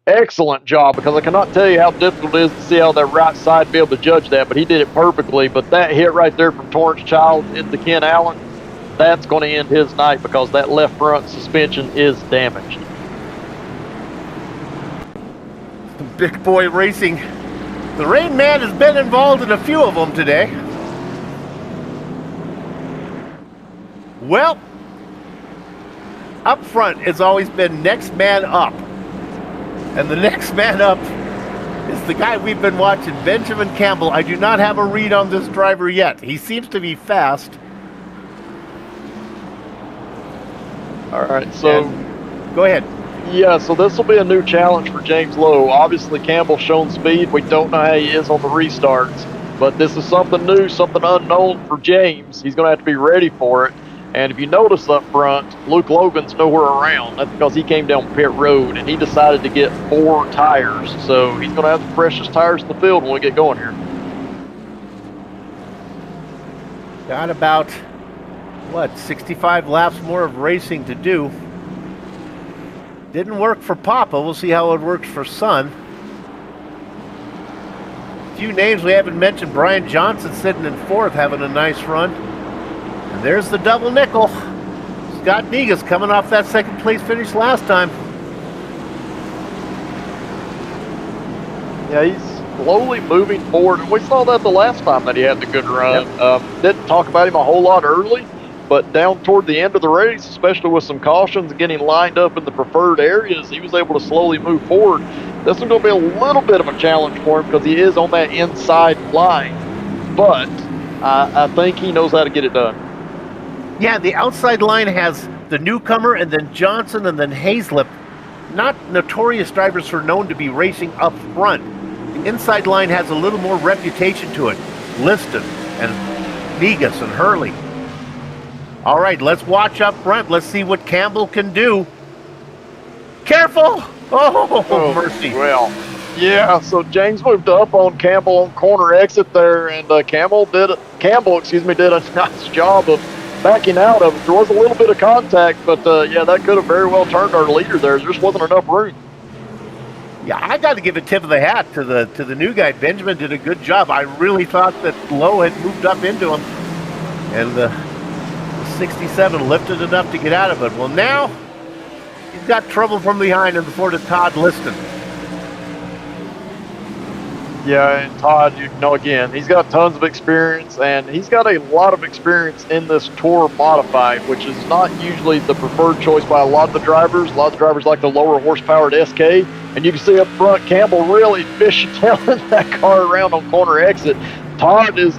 Excellent job, because I cannot tell you how difficult it is to see how that right side be able to judge that, but he did it perfectly. But that hit right there from Torrance Childs into Ken Allen, that's going to end his night because that left front suspension is damaged. Big Boy Racing. The Rain Man has been involved in a few of them today. Well, up front has always been next man up. And the next man up is the guy we've been watching, Benjamin Campbell. I do not have a read on this driver yet. He seems to be fast. All right, so go ahead. Yeah, so this will be a new challenge for James Lowe. Obviously, Campbell's shown speed. We don't know how he is on the restarts, but this is something new, something unknown for James. He's going to have to be ready for it. And if you notice up front, Luke Logan's nowhere around. That's because he came down pit road and he decided to get 4 tires. So he's going to have the freshest tires in the field when we get going here. Got about, 65 laps more of racing to do. Didn't work for Papa. We'll see how it works for Son. A few names we haven't mentioned. Brian Johnson sitting in 4th, having a nice run. And there's the double nickel. Scott Negus coming off that 2nd place finish last time. Yeah, he's slowly moving forward. And we saw that the last time that he had the good run. Yep. Didn't talk about him a whole lot early. But down toward the end of the race, especially with some cautions and getting lined up in the preferred areas, he was able to slowly move forward. This is going to be a little bit of a challenge for him because he is on that inside line. But I think he knows how to get it done. Yeah, the outside line has the newcomer and then Johnson and then Hazlip. Not notorious drivers who are known to be racing up front. The inside line has a little more reputation to it. Liston and Negus and Hurley. All right, let's watch up front. Let's see what Campbell can do. Careful! Oh, mercy. Well, yeah, so James moved up on Campbell on corner exit there, and Campbell did a nice job of backing out of it. There was a little bit of contact, but yeah, that could have very well turned our leader there. There just wasn't enough room. Yeah, I got to give a tip of the hat to the new guy. Benjamin did a good job. I really thought that Lowe had moved up into him, and the 67 lifted enough to get out of it. Well, now he's got trouble from behind in the Ford of Todd Liston. Yeah, and Todd, you know, again, he's got tons of experience, and he's got a lot of experience in this Tour Modified, which is not usually the preferred choice by a lot of the drivers. A lot of the drivers like the lower horsepowered SK, and you can see up front Campbell really fishtailing that car around on corner exit. Todd is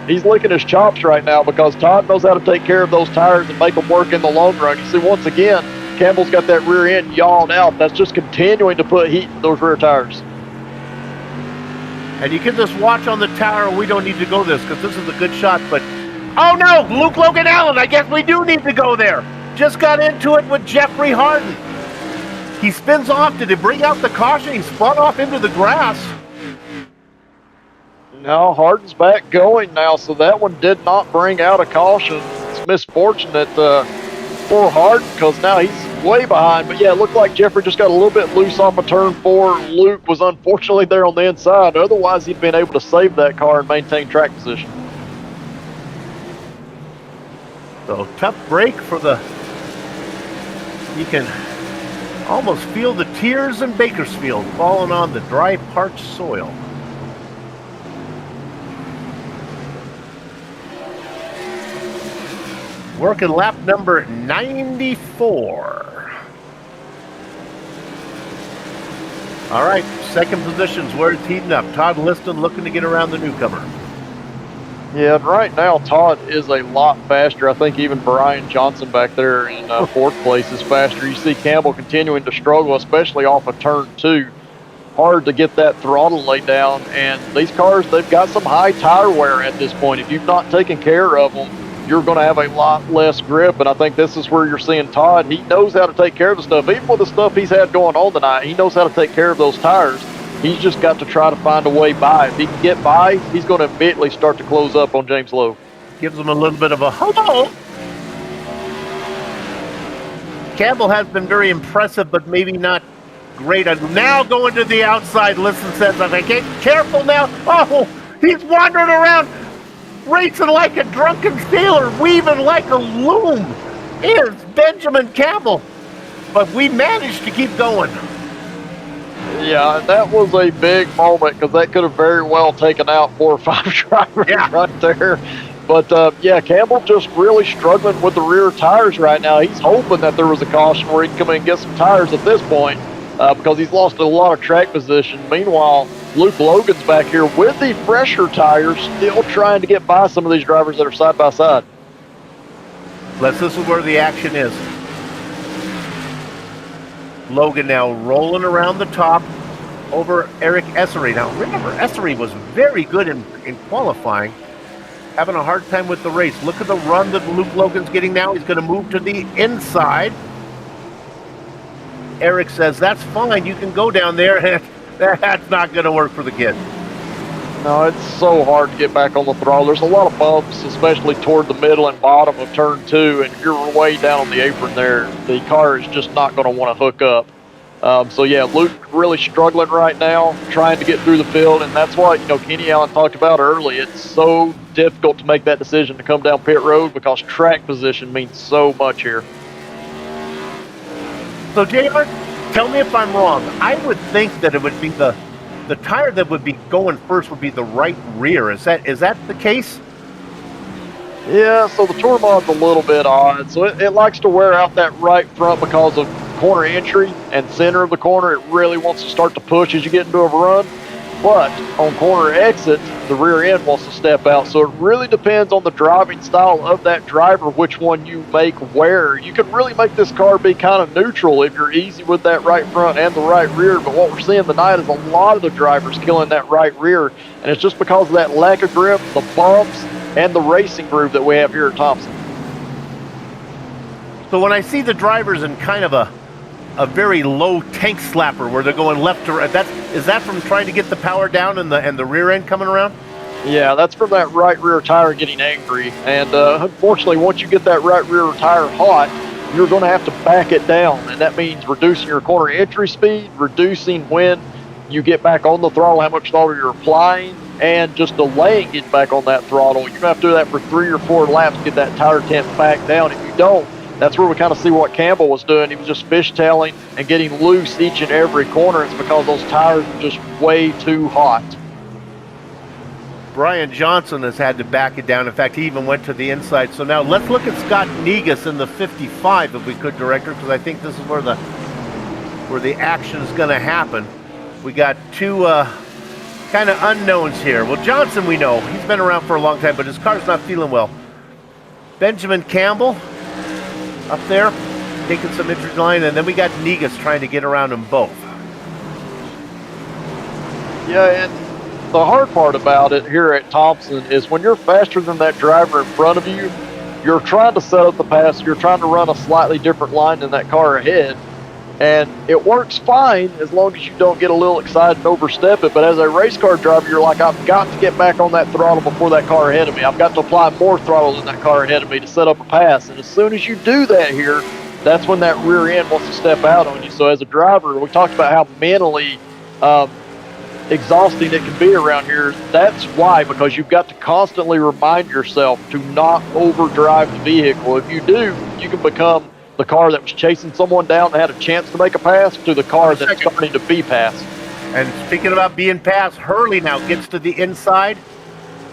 he's licking his chops right now because Todd knows how to take care of those tires and make them work in the long run. You see, once again, Campbell's got that rear end yawed out. That's just continuing to put heat in those rear tires. And you can just watch on the tower. We don't need to go this because this is a good shot. But, oh no, Luke Logan Allen, I guess we do need to go there. Just got into it with Jeffrey Harden. He spins off. Did he bring out the caution? He spun off into the grass. Now Harden's back going now, so that one did not bring out a caution. It's misfortunate for Harden because now he's way behind. But yeah, it looked like Jeffrey just got a little bit loose off of turn 4. Luke was unfortunately there on the inside. Otherwise, he'd been able to save that car and maintain track position. So tough break for the, you can almost feel the tears in Bakersfield falling on the dry, parched soil. Working lap number 94. All right, second position's where it's heating up. Todd Liston looking to get around the newcomer. Yeah, and right now Todd is a lot faster. I think even Brian Johnson back there in fourth place is faster. You see Campbell continuing to struggle, especially off of turn 2. Hard to get that throttle laid down, and these cars, they've got some high tire wear at this point. If you've not taken care of them, you're going to have a lot less grip, and I think this is where you're seeing Todd. He knows how to take care of the stuff. Even with the stuff he's had going on tonight, he knows how to take care of those tires. He's just got to try to find a way by. If he can get by, he's going to immediately start to close up on James Lowe. Gives him a little bit of a hello. Campbell has been very impressive, but maybe not great. Now going to the outside, Listen says, okay, careful now. Oh, he's wandering around, racing like a drunken sailor, weaving like a loom. Here's Benjamin Campbell. But we managed to keep going. Yeah, that was a big moment because that could have very well taken out 4 or 5 drivers right there. But, yeah, Campbell just really struggling with the rear tires right now. He's hoping that there was a caution where he can come in and get some tires at this point because he's lost a lot of track position. Meanwhile, Luke Logan's back here with the fresher tires, still trying to get by some of these drivers that are side by side. This is where the action is. Logan now rolling around the top over Eric Essery. Now, remember, Essery was very good in qualifying, having a hard time with the race. Look at the run that Luke Logan's getting now. He's going to move to the inside. Eric says, that's fine. You can go down there. That's not going to work for the kid. No, it's so hard to get back on the throttle. There's a lot of bumps, especially toward the middle and bottom of turn 2, and if you're way down on the apron there, the car is just not going to want to hook up. So yeah, Luke really struggling right now, trying to get through the field, and that's what, you know, Kenny Allen talked about early. It's so difficult to make that decision to come down pit road because track position means so much here. So JR, tell me if I'm wrong. I would think that it would be the tire that would be going first would be the right rear. Is that the case? Yeah, so the Tour Mod's a little bit odd. So it likes to wear out that right front because of corner entry and center of the corner. It really wants to start to push as you get into a run. But on corner exit, the rear end wants to step out. So it really depends on the driving style of that driver, which one you make where. You can really make this car be kind of neutral if you're easy with that right front and the right rear. But what we're seeing tonight is a lot of the drivers killing that right rear. And it's just because of that lack of grip, the bumps, and the racing groove that we have here at Thompson. So when I see the drivers in kind of a very low tank slapper where they're going left to right, is that from trying to get the power down and the rear end coming around? Yeah, that's from that right rear tire getting angry. And unfortunately, once you get that right rear tire hot, you're going to have to back it down. And that means reducing your corner entry speed, reducing when you get back on the throttle, how much throttle you're applying, and just delaying getting back on that throttle. You're going to have to do that for 3 or 4 laps to get that tire temp back down. If you don't, that's where we kind of see what Campbell was doing. He was just fishtailing and getting loose each and every corner. It's because those tires are just way too hot. Brian Johnson has had to back it down. In fact, he even went to the inside. So now let's look at Scott Negus in the 55, if we could, Director, because I think this is where the action is going to happen. We got two kind of unknowns here. Well, Johnson, we know. He's been around for a long time, but his car's not feeling well. Benjamin Campbell up there, taking some injury line, and then we got Negus trying to get around them both. Yeah, and the hard part about it here at Thompson is when you're faster than that driver in front of you, you're trying to set up the pass, you're trying to run a slightly different line than that car ahead, and it works fine as long as you don't get a little excited and overstep it. But as a race car driver, you're like, I've got to get back on that throttle before that car ahead of me. I've got to apply more throttle than that car ahead of me to set up a pass. And as soon as you do that here, that's when that rear end wants to step out on you. So as a driver, we talked about how mentally exhausting it can be around here. That's why, because you've got to constantly remind yourself to not overdrive the vehicle. If you do, you can become the car that was chasing someone down and had a chance to make a pass to the car that's starting to be passed. And speaking about being passed, Hurley now gets to the inside.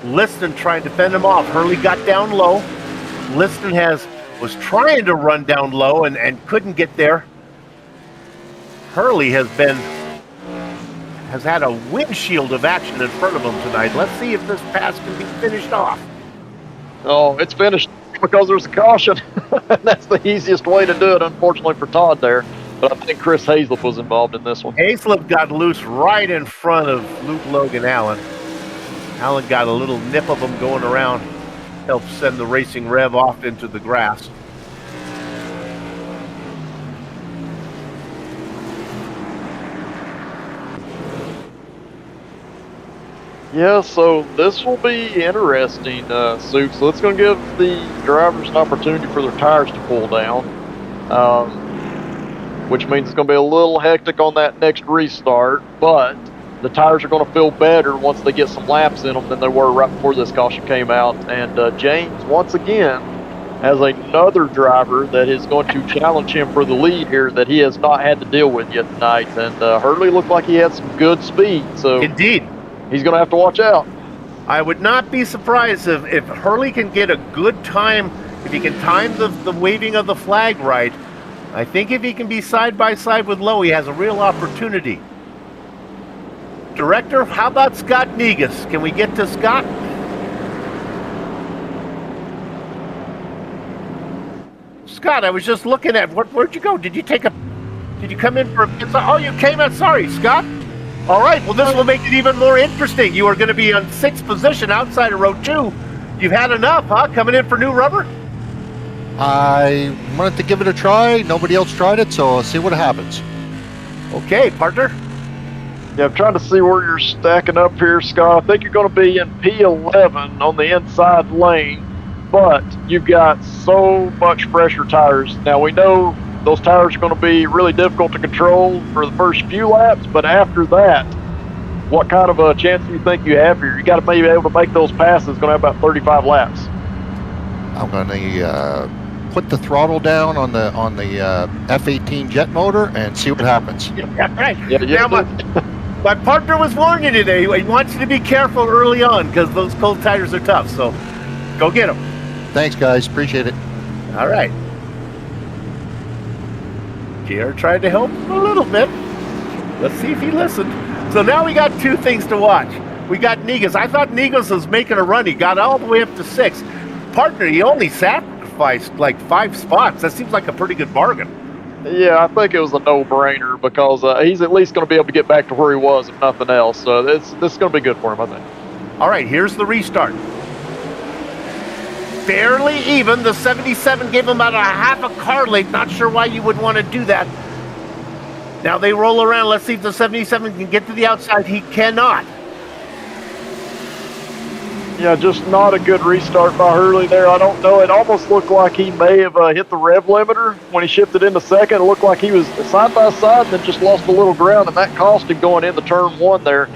Liston trying to fend him off. Hurley got down low. Liston was trying to run down low and couldn't get there. Hurley has had a windshield of action in front of him tonight. Let's see if this pass can be finished off. Oh, it's finished because there's a caution. That's the easiest way to do it, unfortunately for Todd there. But I think Chris Hazlett was involved in this one. Hazlett got loose right in front of Luke Logan Allen. Allen got a little nip of him going around, helped send the Racing Rev off into the grass. Yeah, so this will be interesting, Suk. So it's going to give the drivers an opportunity for their tires to pull down, which means it's going to be a little hectic on that next restart, but the tires are going to feel better once they get some laps in them than they were right before this caution came out. And James, once again, has another driver that is going to challenge him for the lead here that he has not had to deal with yet tonight. And Hurley looked like he had some good speed. So Indeed. He's going to have to watch out. I would not be surprised if Hurley can get a good time, if he can time the waving of the flag right. I think if he can be side by side with Lowe, he has a real opportunity. Director, how about Scott Negus? Can we get to Scott? Scott, I was just looking at, where'd you go? Did you come in for oh, you came in, sorry, Scott. All right, well, this will make it even more interesting. You are going to be on 6th position outside of row 2. You've had enough, huh? Coming in for new rubber? I wanted to give it a try. Nobody else tried it, so I'll see what happens. Okay, partner. Yeah, I'm trying to see where you're stacking up here, Scott. I think you're going to be in P11 on the inside lane, but you've got so much fresher tires. Now, we know those tires are going to be really difficult to control for the first few laps, but after that, what kind of a chance do you think you have here? You got to be able to make those passes. It's going to have about 35 laps. I'm going to put the throttle down on the F18 jet motor and see what happens. Yeah, right. Yeah, my partner was warning you today. He wants you to be careful early on because those cold tires are tough. So go get them. Thanks, guys. Appreciate it. All right. Pierre tried to help him a little bit. Let's see if he listened. So now we got two things to watch. We got Negus. I thought Negus was making a run. He got all the way up to 6. Partner, he only sacrificed like 5 spots. That seems like a pretty good bargain. Yeah, I think it was a no-brainer because he's at least going to be able to get back to where he was, if nothing else. So this is going to be good for him, I think. All right, here's the restart. Fairly even. The 77 gave him about a half a car length. Not sure why you would want to do that. Now they roll around. Let's see if the 77 can get to the outside. He cannot. Yeah, just not a good restart by Hurley there. I don't know. It almost looked like he may have hit the rev limiter when he shifted into second. It looked like he was side by side and then just lost a little ground, and that cost him going into turn 1 there.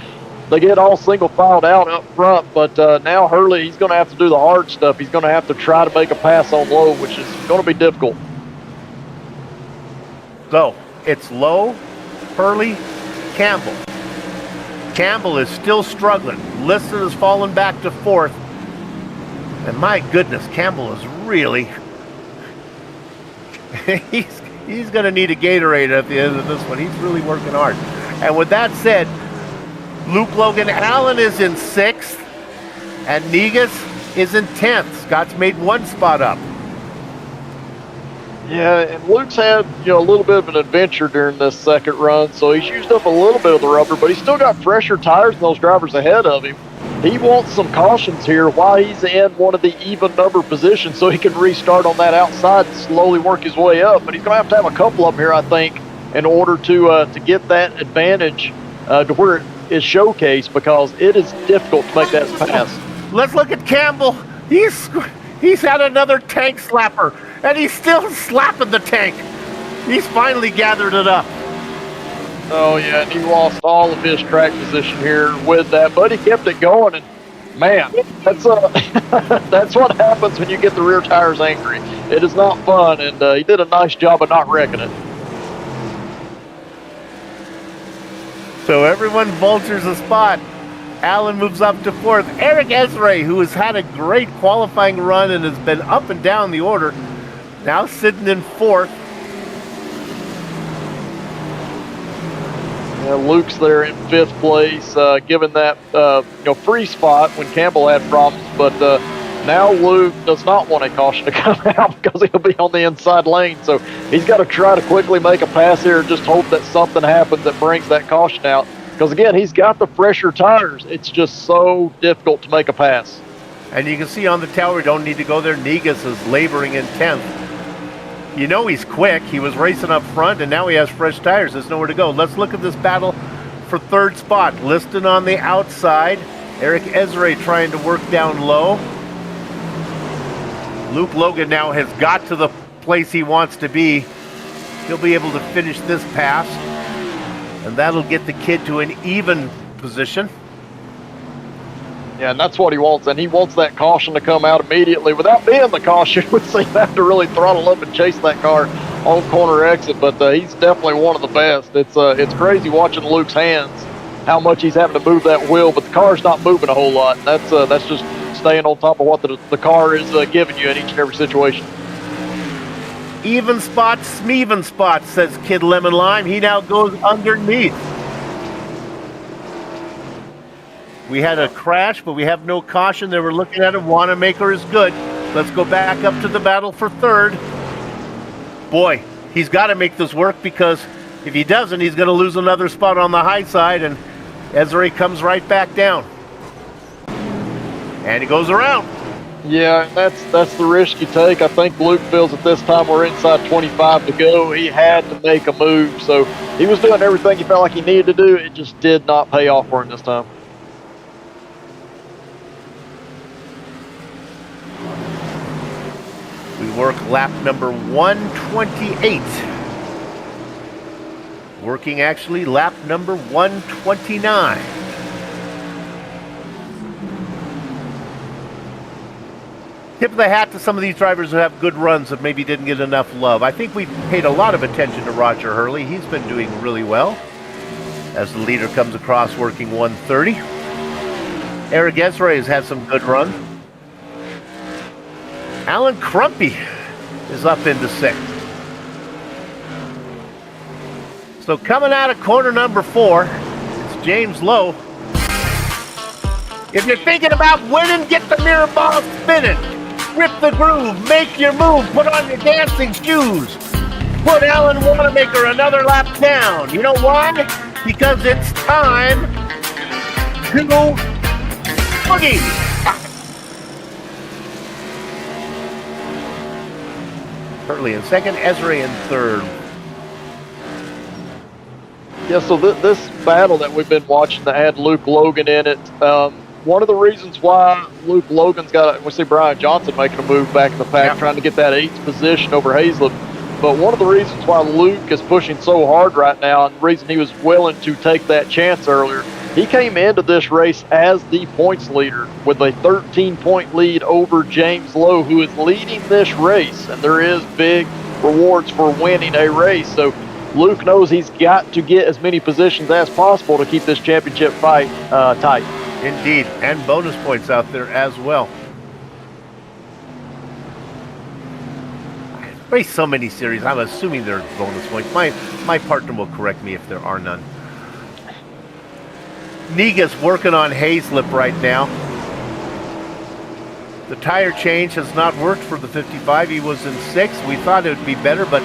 They get all single filed out up front, but now Hurley, he's going to have to do the hard stuff. He's going to have to try to make a pass on Lowe, which is going to be difficult. So it's Lowe, Hurley, Campbell. Campbell is still struggling. Liston has fallen back to 4th. And my goodness, Campbell is really... he's going to need a Gatorade at the end of this one. He's really working hard. And with that said, Luke Logan Allen is in 6th, and Negus is in 10th. Scott's made 1 spot up. Yeah, and Luke's had, a little bit of an adventure during this second run, so he's used up a little bit of the rubber, but he's still got fresher tires than those drivers ahead of him. He wants some cautions here while he's in one of the even number positions so he can restart on that outside and slowly work his way up. But he's going to have a couple of them here, I think, in order to get that advantage to where it is showcased, because it is difficult to make that pass. Let's look at Campbell. He's had another tank slapper, and he's still slapping the tank. He's finally gathered it up. Oh, yeah, and he lost all of his track position here with that, but he kept it going, and man, that's that's what happens when you get the rear tires angry. It is not fun, and he did a nice job of not wrecking it. So everyone vultures a spot. Allen moves up to 4th. Eric Ezray, who has had a great qualifying run and has been up and down the order, now sitting in 4th. Yeah, Luke's there in 5th place, given that free spot when Campbell had problems. But now Luke does not want a caution to come out because he'll be on the inside lane. So he's got to try to quickly make a pass here and just hope that something happens that brings that caution out. Because again, he's got the fresher tires. It's just so difficult to make a pass. And you can see on the tower, we don't need to go there. Negus is laboring in 10th. You know he's quick. He was racing up front, and now he has fresh tires. There's nowhere to go. Let's look at this battle for 3rd spot. Liston on the outside. Eric Ezray trying to work down low. Luke Logan now has got to the place he wants to be. He'll be able to finish this pass, and that'll get the kid to an even position. Yeah, and that's what he wants, and he wants that caution to come out immediately. Without being the caution, would seem to have to really throttle up and chase that car on corner exit, but he's definitely one of the best. It's crazy watching Luke's hands, how much he's having to move that wheel, but the car's not moving a whole lot. That's just staying on top of what the car is giving you in each and every situation. Even spots, Smeven spots, says Kid Lemon Lime. He now goes underneath. We had a crash, but we have no caution. They were looking at it. Wanamaker is good. Let's go back up to the battle for 3rd. Boy, he's got to make this work, because if he doesn't, he's going to lose another spot on the high side, and Ezra comes right back down. And he goes around. Yeah, that's the risk you take. I think Luke feels at this time we're inside 25 to go. He had to make a move, so he was doing everything he felt like he needed to do. It just did not pay off for him this time. We work lap number 128. Working actually lap number 129. Tip of the hat to some of these drivers who have good runs that maybe didn't get enough love. I think we paid a lot of attention to Roger Hurley. He's been doing really well as the leader comes across working 130. Eric Ezra has had some good runs. Alan Crumpy is up into 6th. So coming out of corner number 4, it's James Lowe. If you're thinking about winning, get the mirror ball spinning. Rip the groove, make your move, put on your dancing shoes. Put Alan Wanamaker another lap down. You know why? Because it's time to boogie. Hurley in 2nd, Ezra in 3rd. Yeah, so this battle that we've been watching that had Luke Logan in it, one of the reasons why Luke Logan's we see Brian Johnson making a move back in the pack, trying to get that 8th position over Hazlett. But one of the reasons why Luke is pushing so hard right now, and the reason he was willing to take that chance earlier, he came into this race as the points leader with a 13-point lead over James Lowe, who is leading this race, and there is big rewards for winning a race. So Luke knows he's got to get as many positions as possible to keep this championship fight tight. Indeed, and bonus points out there as well. I race so many series, I'm assuming there's bonus points. My partner will correct me if there are none. Niga's working on Hayslip right now. The tire change has not worked for the 55. He was in 6th. We thought it would be better, but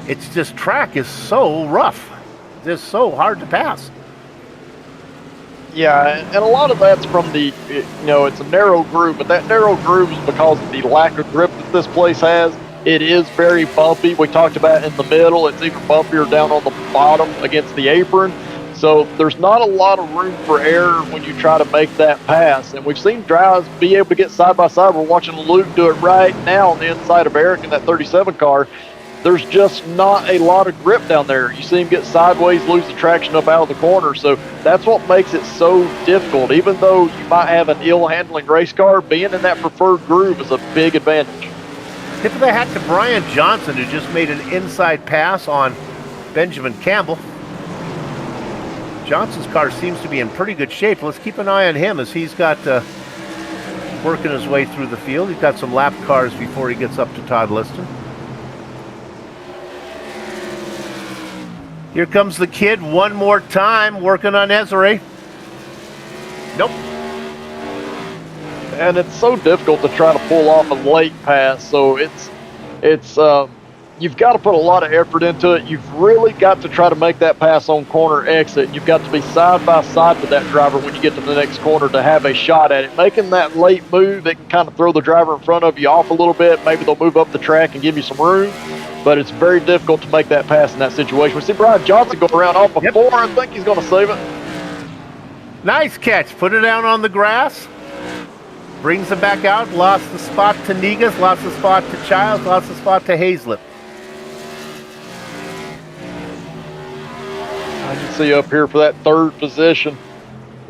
it's just track is so rough. Just so hard to pass. Yeah, and a lot of that's from the, it's a narrow groove, but that narrow groove is because of the lack of grip that this place has. It is very bumpy. We talked about in the middle. It's even bumpier down on the bottom against the apron. So there's not a lot of room for error when you try to make that pass. And we've seen drives be able to get side by side. We're watching Luke do it right now on the inside of Eric in that 37 car. There's just not a lot of grip down there. You see him get sideways, lose the traction up out of the corner. So that's what makes it so difficult. Even though you might have an ill-handling race car, being in that preferred groove is a big advantage. Tip of the hat to Brian Johnson, who just made an inside pass on Benjamin Campbell. Johnson's car seems to be in pretty good shape. Let's keep an eye on him as he's got working his way through the field. He's got some lap cars before he gets up to Todd Liston. Here comes the kid one more time working on Ezra. Nope. And it's so difficult to try to pull off a late pass. So it's you've got to put a lot of effort into it. You've really got to try to make that pass on corner exit. You've got to be side by side with that driver when you get to the next corner to have a shot at it. Making that late move, it can kind of throw the driver in front of you off a little bit. Maybe they'll move up the track and give you some room. But it's very difficult to make that pass in that situation. We see Brian Johnson go around off of 4. I think he's going to save it. Nice catch. Put it down on the grass. Brings it back out. Lost the spot to Negas. Lost the spot to Childs. Lost the spot to Hayslip. I can see up here for that 3rd position.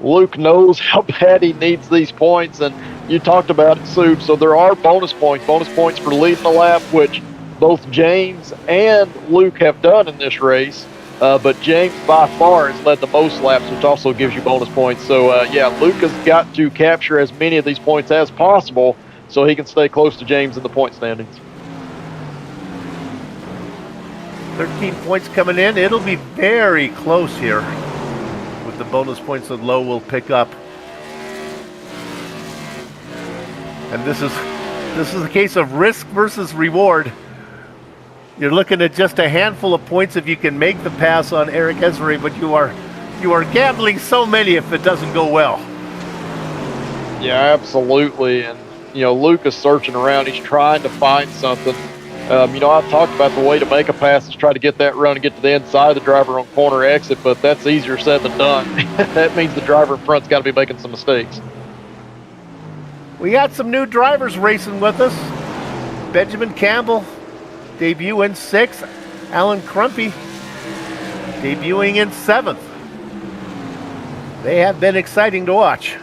Luke knows how bad he needs these points, and you talked about it, Sue. So there are bonus points for leading the lap, which both James and Luke have done in this race. But James by far has led the most laps, which also gives you bonus points. So Luke has got to capture as many of these points as possible so he can stay close to James in the point standings. 13 points coming in. It'll be very close here with the bonus points that Lowe will pick up. And this is a case of risk versus reward. You're looking at just a handful of points if you can make the pass on Eric Ezra, but you are gambling so many if it doesn't go well. Yeah, absolutely. And Luke is searching around. He's trying to find something. I've talked about the way to make a pass is try to get that run and get to the inside of the driver on corner exit, but that's easier said than done. That means the driver in front's got to be making some mistakes. We got some new drivers racing with us. Benjamin Campbell, debut in 6th. Alan Crumpy, debuting in 7th. They have been exciting to watch.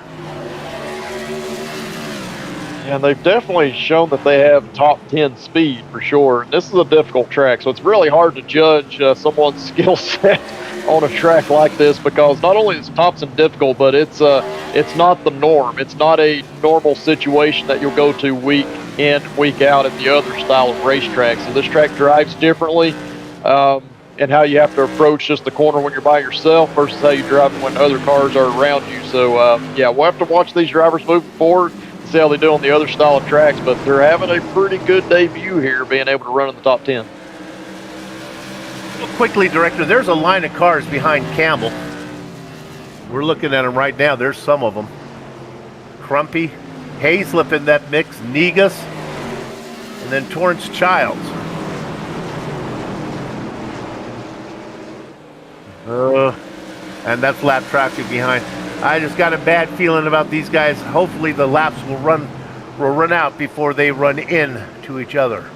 And they've definitely shown that they have top 10 speed for sure. This is a difficult track, so it's really hard to judge someone's skill set on a track like this because not only is Thompson difficult, but it's not the norm. It's not a normal situation that you'll go to week in, week out at the other style of racetrack. So this track drives differently, and how you have to approach just the corner when you're by yourself versus how you drive when other cars are around you. So we'll have to watch these drivers moving forward. See how they do on the other style of tracks, but they're having a pretty good debut here, being able to run in the top 10. Quickly, Director, there's a line of cars behind Campbell. We're looking at them right now. There's some of them. Crumpy, Hayslip in that mix, Negas, and then Torrance Childs. And that's lap traffic behind. I just got a bad feeling about these guys. Hopefully the laps will run out before they run in to each other.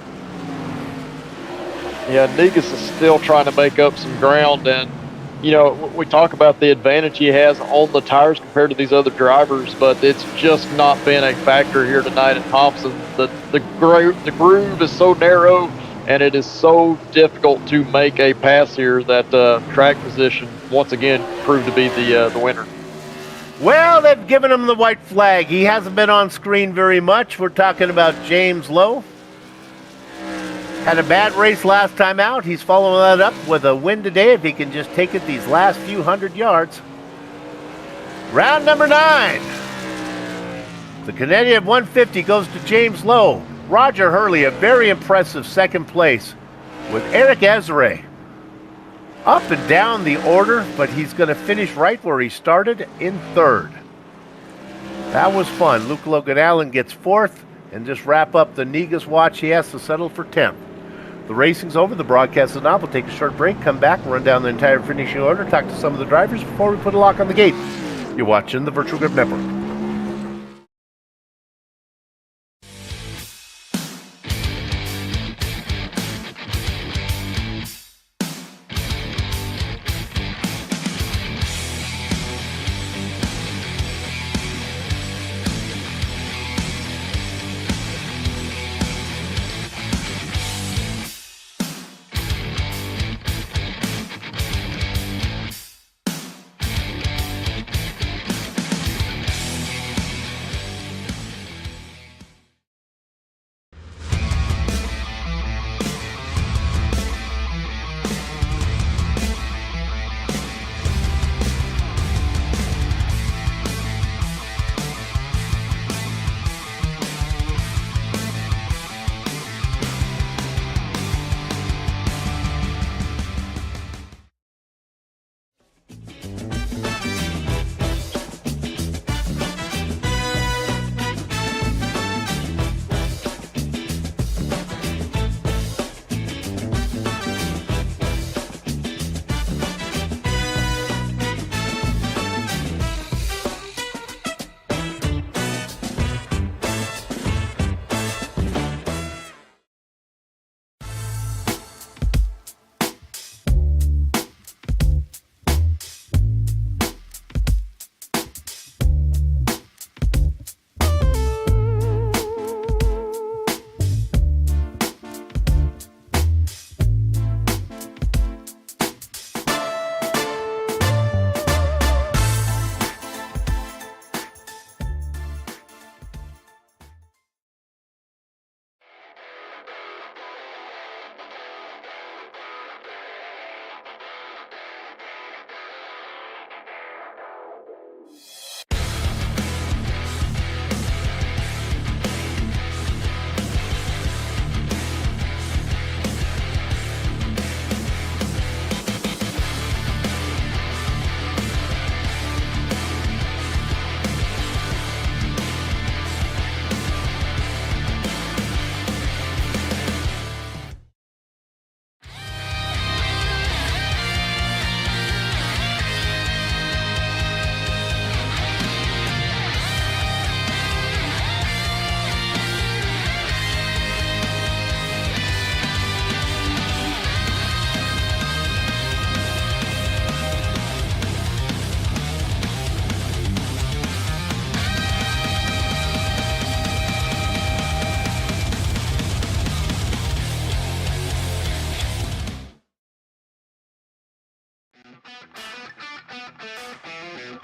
Yeah, Negas is still trying to make up some ground, and we talk about the advantage he has on the tires compared to these other drivers, but it's just not been a factor here tonight at Thompson. The groove is so narrow. and it is so difficult to make a pass here that track position once again proved to be the winner. Well, they've given him the white flag. He hasn't been on screen very much. We're talking about James Lowe. Had a bad race last time out. He's following that up with a win today if he can just take it these last few hundred yards. Round number 9. The Connecticut 150 goes to James Lowe. Roger Hurley, a very impressive second place with Eric Ezra. Up and down the order, but he's going to finish right where he started in 3rd. That was fun. Luke Logan Allen gets 4th, and just wrap up the Negus watch. He has to settle for 10th. The racing's over. The broadcast is on. We'll take a short break, come back, run down the entire finishing order, talk to some of the drivers before we put a lock on the gate. You're watching the Virtual Grip Network.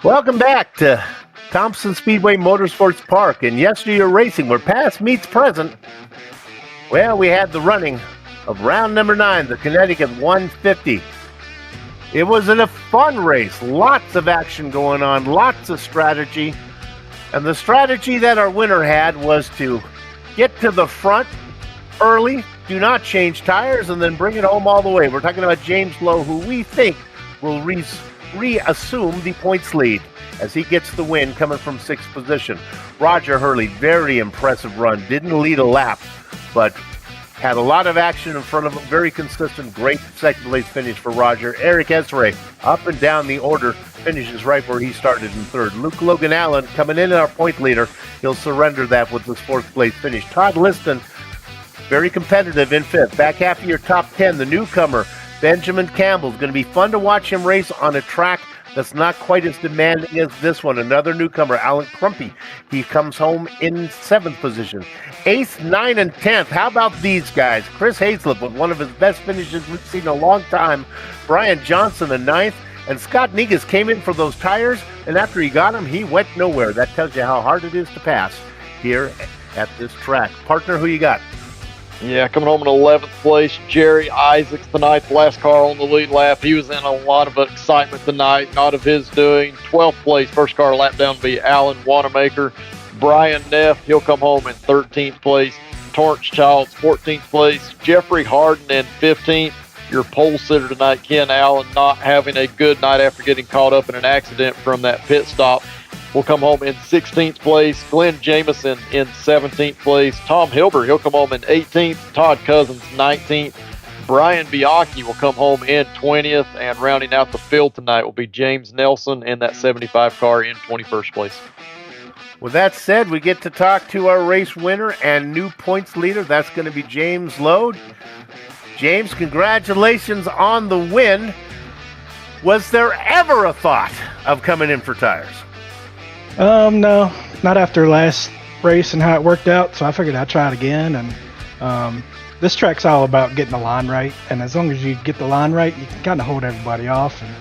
Welcome back to Thompson Speedway Motorsports Park in YesterYear Racing, where past meets present. Well, we had the running of round number 9, the Connecticut 150. It was a fun race, lots of action going on, lots of strategy. And the strategy that our winner had was to get to the front early, do not change tires, and then bring it home all the way. We're talking about James Lowe, who we think will reassume the points lead as he gets the win coming from 6th position. Roger Hurley, very impressive run. Didn't lead a lap, but had a lot of action in front of him. Very consistent, great second place finish for Roger. Eric Ezra, up and down the order, finishes right where he started in 3rd. Luke Logan Allen coming in our point leader. He'll surrender that with his 4th place finish. Todd Liston, very competitive in 5th. Back half of your top 10, the newcomer, Benjamin Campbell. It's going to be fun to watch him race on a track that's not quite as demanding as this one. Another newcomer, Alan Crumpy. He comes home in 7th position. 8th, 9th, and 10th. How about these guys? Chris Hazlett with one of his best finishes we've seen in a long time. Brian Johnson in 9th. And Scott Negus came in for those tires, and after he got them, he went nowhere. That tells you how hard it is to pass here at this track. Partner, who you got? Yeah, coming home in 11th place, Jerry Isaacs tonight, the last car on the lead lap. He was in a lot of excitement tonight, not of his doing. 12th place, first car lap down to be Alan Wanamaker. Brian Neff, he'll come home in 13th place. Torrance Childs, 14th place. Jeffrey Harden in 15th. Your pole sitter tonight, Ken Allen, not having a good night after getting caught up in an accident from that pit stop, will come home in 16th place. Glenn Jameson in 17th place. Tom Hilber, he'll come home in 18th. Todd Cousins, 19th. Brian Bianchi will come home in 20th. And rounding out the field tonight will be James Nelson in that 75 car in 21st place. With that said, we get to talk to our race winner and new points leader. That's going to be James Lode. James, congratulations on the win. Was there ever a thought of coming in for tires? No, not after last race and how it worked out. So I figured I'd try it again. And this track's all about getting the line right. And as long as you get the line right, you can kind of hold everybody off. And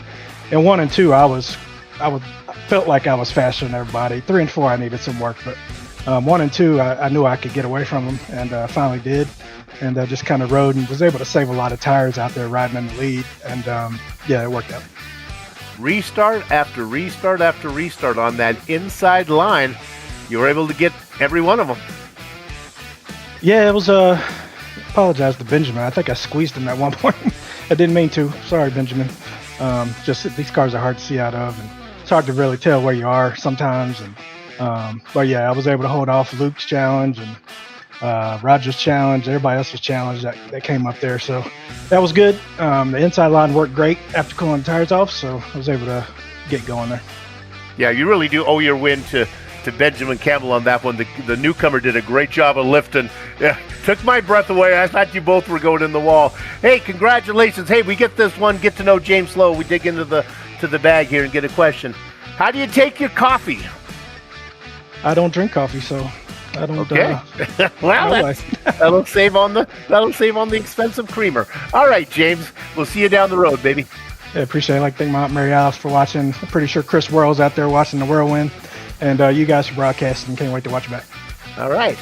in 1 and 2, I felt like I was faster than everybody. 3 and 4, I needed some work, but 1 and 2, I knew I could get away from them, and finally did. And just kind of rode and was able to save a lot of tires out there riding in the lead. And yeah, it worked out. Restart after restart after restart on that inside line. You were able to get every one of them. Yeah, it was, apologize to Benjamin. I think I squeezed him at one point. I didn't mean to. Sorry, Benjamin. Just these cars are hard to see out of, and it's hard to really tell where you are sometimes. And but yeah, I was able to hold off Luke's challenge and Roger's challenge, everybody else's challenge that came up there. So that was good. The inside line worked great after cooling the tires off, so I was able to get going there. Yeah, you really do owe your win to Benjamin Campbell on that one. The newcomer did a great job of lifting. Yeah, took my breath away. I thought you both were going in the wall. Hey, congratulations. Hey, we get this one, get to know James Lowe. We dig into the bag here and get a question. How do you take your coffee? I don't drink coffee, so I don't. Okay. Well, that'll save on the expensive creamer. All right, James. We'll see you down the road, baby. Yeah, appreciate it. I'd like to thank Mount Mary Alice for watching. I'm pretty sure Chris Worrell's out there watching the Whirlwind, and you guys for broadcasting. Can't wait to watch it back. All right,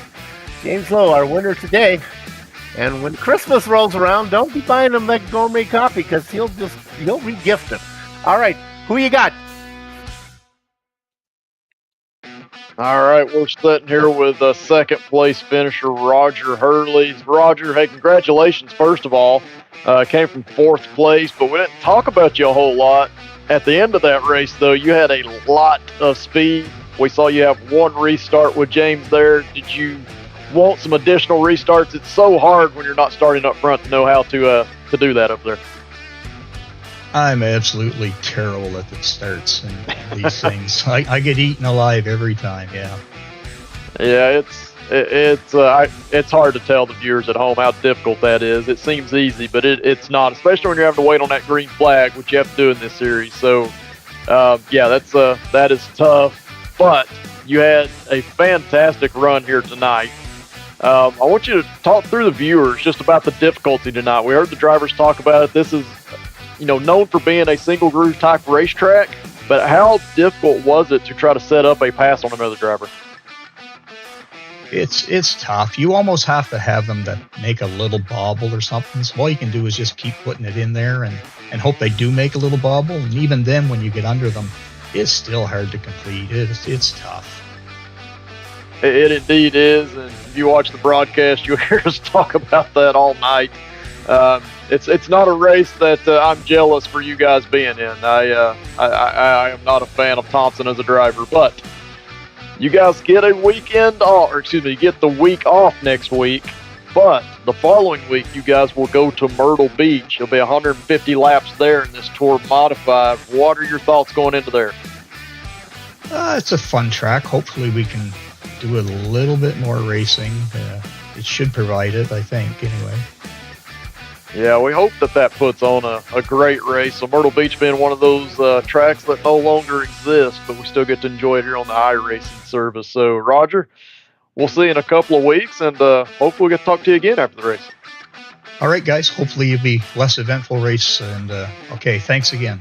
James Lowe, our winner today. And when Christmas rolls around, don't be buying him that gourmet coffee because he'll re-gift it. All right, who you got? All right, we're sitting here with a second place finisher, Roger Hurley. Roger, hey, congratulations, first of all. Came from 4th place, but we didn't talk about you a whole lot. At the end of that race, though, you had a lot of speed. We saw you have one restart with James there. Did you want some additional restarts? It's so hard when you're not starting up front to know how to do that up there. I'm absolutely terrible at the starts and these things. I get eaten alive every time. Yeah. Yeah, it's hard to tell the viewers at home how difficult that is. It seems easy, but it's not, especially when you're having to wait on that green flag, which you have to do in this series. So, yeah, that is tough. But you had a fantastic run here tonight. I want you to talk through the viewers just about the difficulty tonight. We heard the drivers talk about it. This is, known for being a single groove type racetrack, but how difficult was it to try to set up a pass on another driver? It's tough. You almost have to have them that make a little bobble or something. So all you can do is just keep putting it in there and hope they do make a little bobble. And even then, when you get under them, it's still hard to complete. It's tough. It indeed is, and if you watch the broadcast, you'll hear us talk about that all night. It's not a race that I'm jealous for you guys being in. I am not a fan of Thompson as a driver, but you guys get a weekend off, or excuse me, get the week off next week. But the following week, you guys will go to Myrtle Beach. There'll be 150 laps there in this Tour Modified. What are your thoughts going into there? It's a fun track. Hopefully we can do a little bit more racing. It should provide it, I think, anyway. Yeah, we hope that puts on a great race. So Myrtle Beach being one of those tracks that no longer exist, but we still get to enjoy it here on the iRacing service. So, Roger, we'll see you in a couple of weeks, and hopefully we'll get to talk to you again after the race. All right, guys. Hopefully it'll be less eventful race. And okay, thanks again.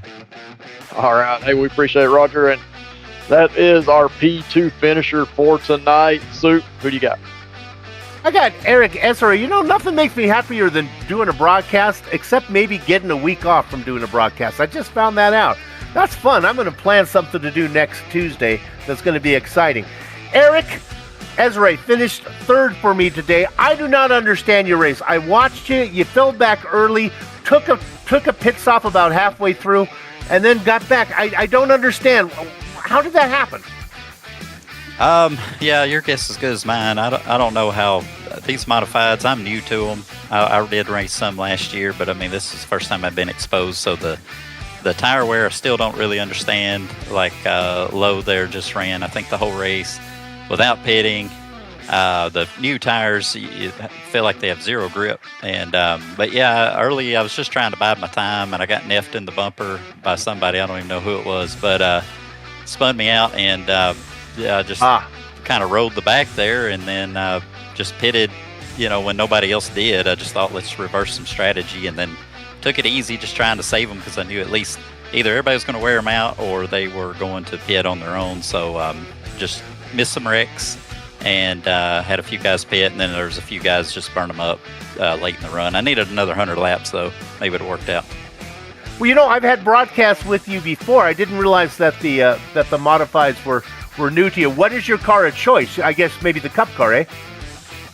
All right. Hey, we appreciate it, Roger. And that is our P2 finisher for tonight. Soup, who do you got? I got Eric Esser. You know, nothing makes me happier than doing a broadcast, except maybe getting a week off from doing a broadcast. I just found that out. That's fun. I'm going to plan something to do next Tuesday that's going to be exciting. Eric Ezra finished third for me today. I do not understand your race. I watched you. You fell back early, took a pit stop about halfway through, and then got back. I don't understand. How did that happen? Yeah, your guess is as good as mine. I don't know how these modifieds, I'm new to them. I did race some last year, but I mean, this is the first time I've been exposed. So the tire wear I still don't really understand. Like Lowe there just ran, I think, the whole race without pitting. The new tires, you feel like they have zero grip. And but yeah, early I was just trying to bide my time, and I got neffed in the bumper by somebody. I don't even know who it was, but spun me out, and yeah, I just kind of rode the back there, and then just pitted, you know, when nobody else did. I just thought, let's reverse some strategy, and then took it easy, just trying to save them, because I knew at least either everybody was going to wear them out or they were going to pit on their own. So just missed some wrecks, and had a few guys pit, and then there was a few guys just burn them up late in the run. I needed another 100 laps, though. Maybe it worked out. Well, you know, I've had broadcasts with you before. I didn't realize that the modifieds were new to you. What is your car of choice? I guess maybe the Cup car, eh?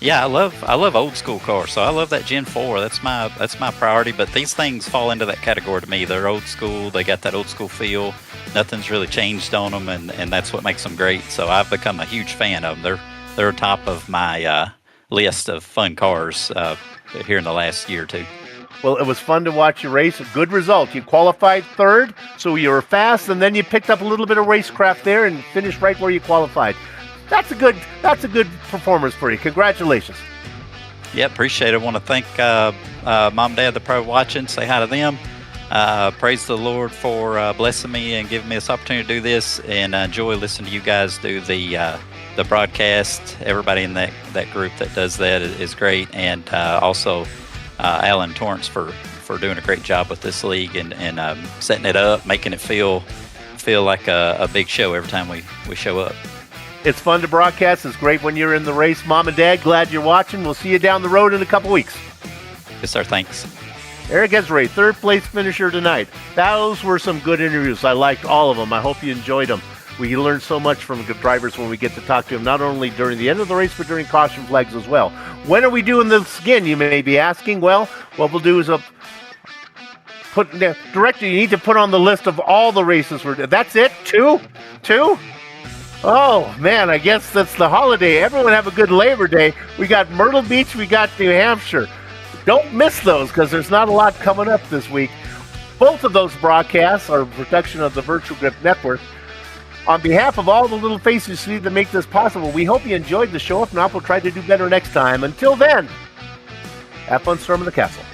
Yeah, I love old school cars. So I love that Gen 4. That's my priority. But these things fall into that category to me. They're old school. They got that old school feel. Nothing's really changed on them, and that's what makes them great. So I've become a huge fan of them. They're top of my list of fun cars here in the last year or two. Well, it was fun to watch you race. A good result. You qualified third, so you were fast, and then you picked up a little bit of racecraft there and finished right where you qualified. That's a good performance for you. Congratulations. Yeah, appreciate it. I want to thank Mom and Dad, the pro watching. Say hi to them. Praise the Lord for blessing me and giving me this opportunity to do this, and enjoy listening to you guys do the broadcast. Everybody in that group that does that is great, and also Alan Torrance for doing a great job with this league and setting it up, making it feel like a big show every time we show up. It's fun to broadcast. It's great when you're in the race. Mom and Dad, glad you're watching. We'll see you down the road in a couple weeks. Yes, sir. Thanks. Eric Ezra, third place finisher tonight. Those were some good interviews. I liked all of them. I hope you enjoyed them. We learn so much from good drivers when we get to talk to them, not only during the end of the race, but during caution flags as well. When are we doing this again, you may be asking? Well, what we'll do is Director, you need to put on the list of all the races. That's it? Two? Oh, man, I guess that's the holiday. Everyone have a good Labor Day. We got Myrtle Beach, we got New Hampshire. Don't miss those, because there's not a lot coming up this week. Both of those broadcasts are a production of the Virtual Grip Network. On behalf of all the little faces who need to make this possible, we hope you enjoyed the show. If not, we'll try to do better next time. Until then, have fun storming the castle.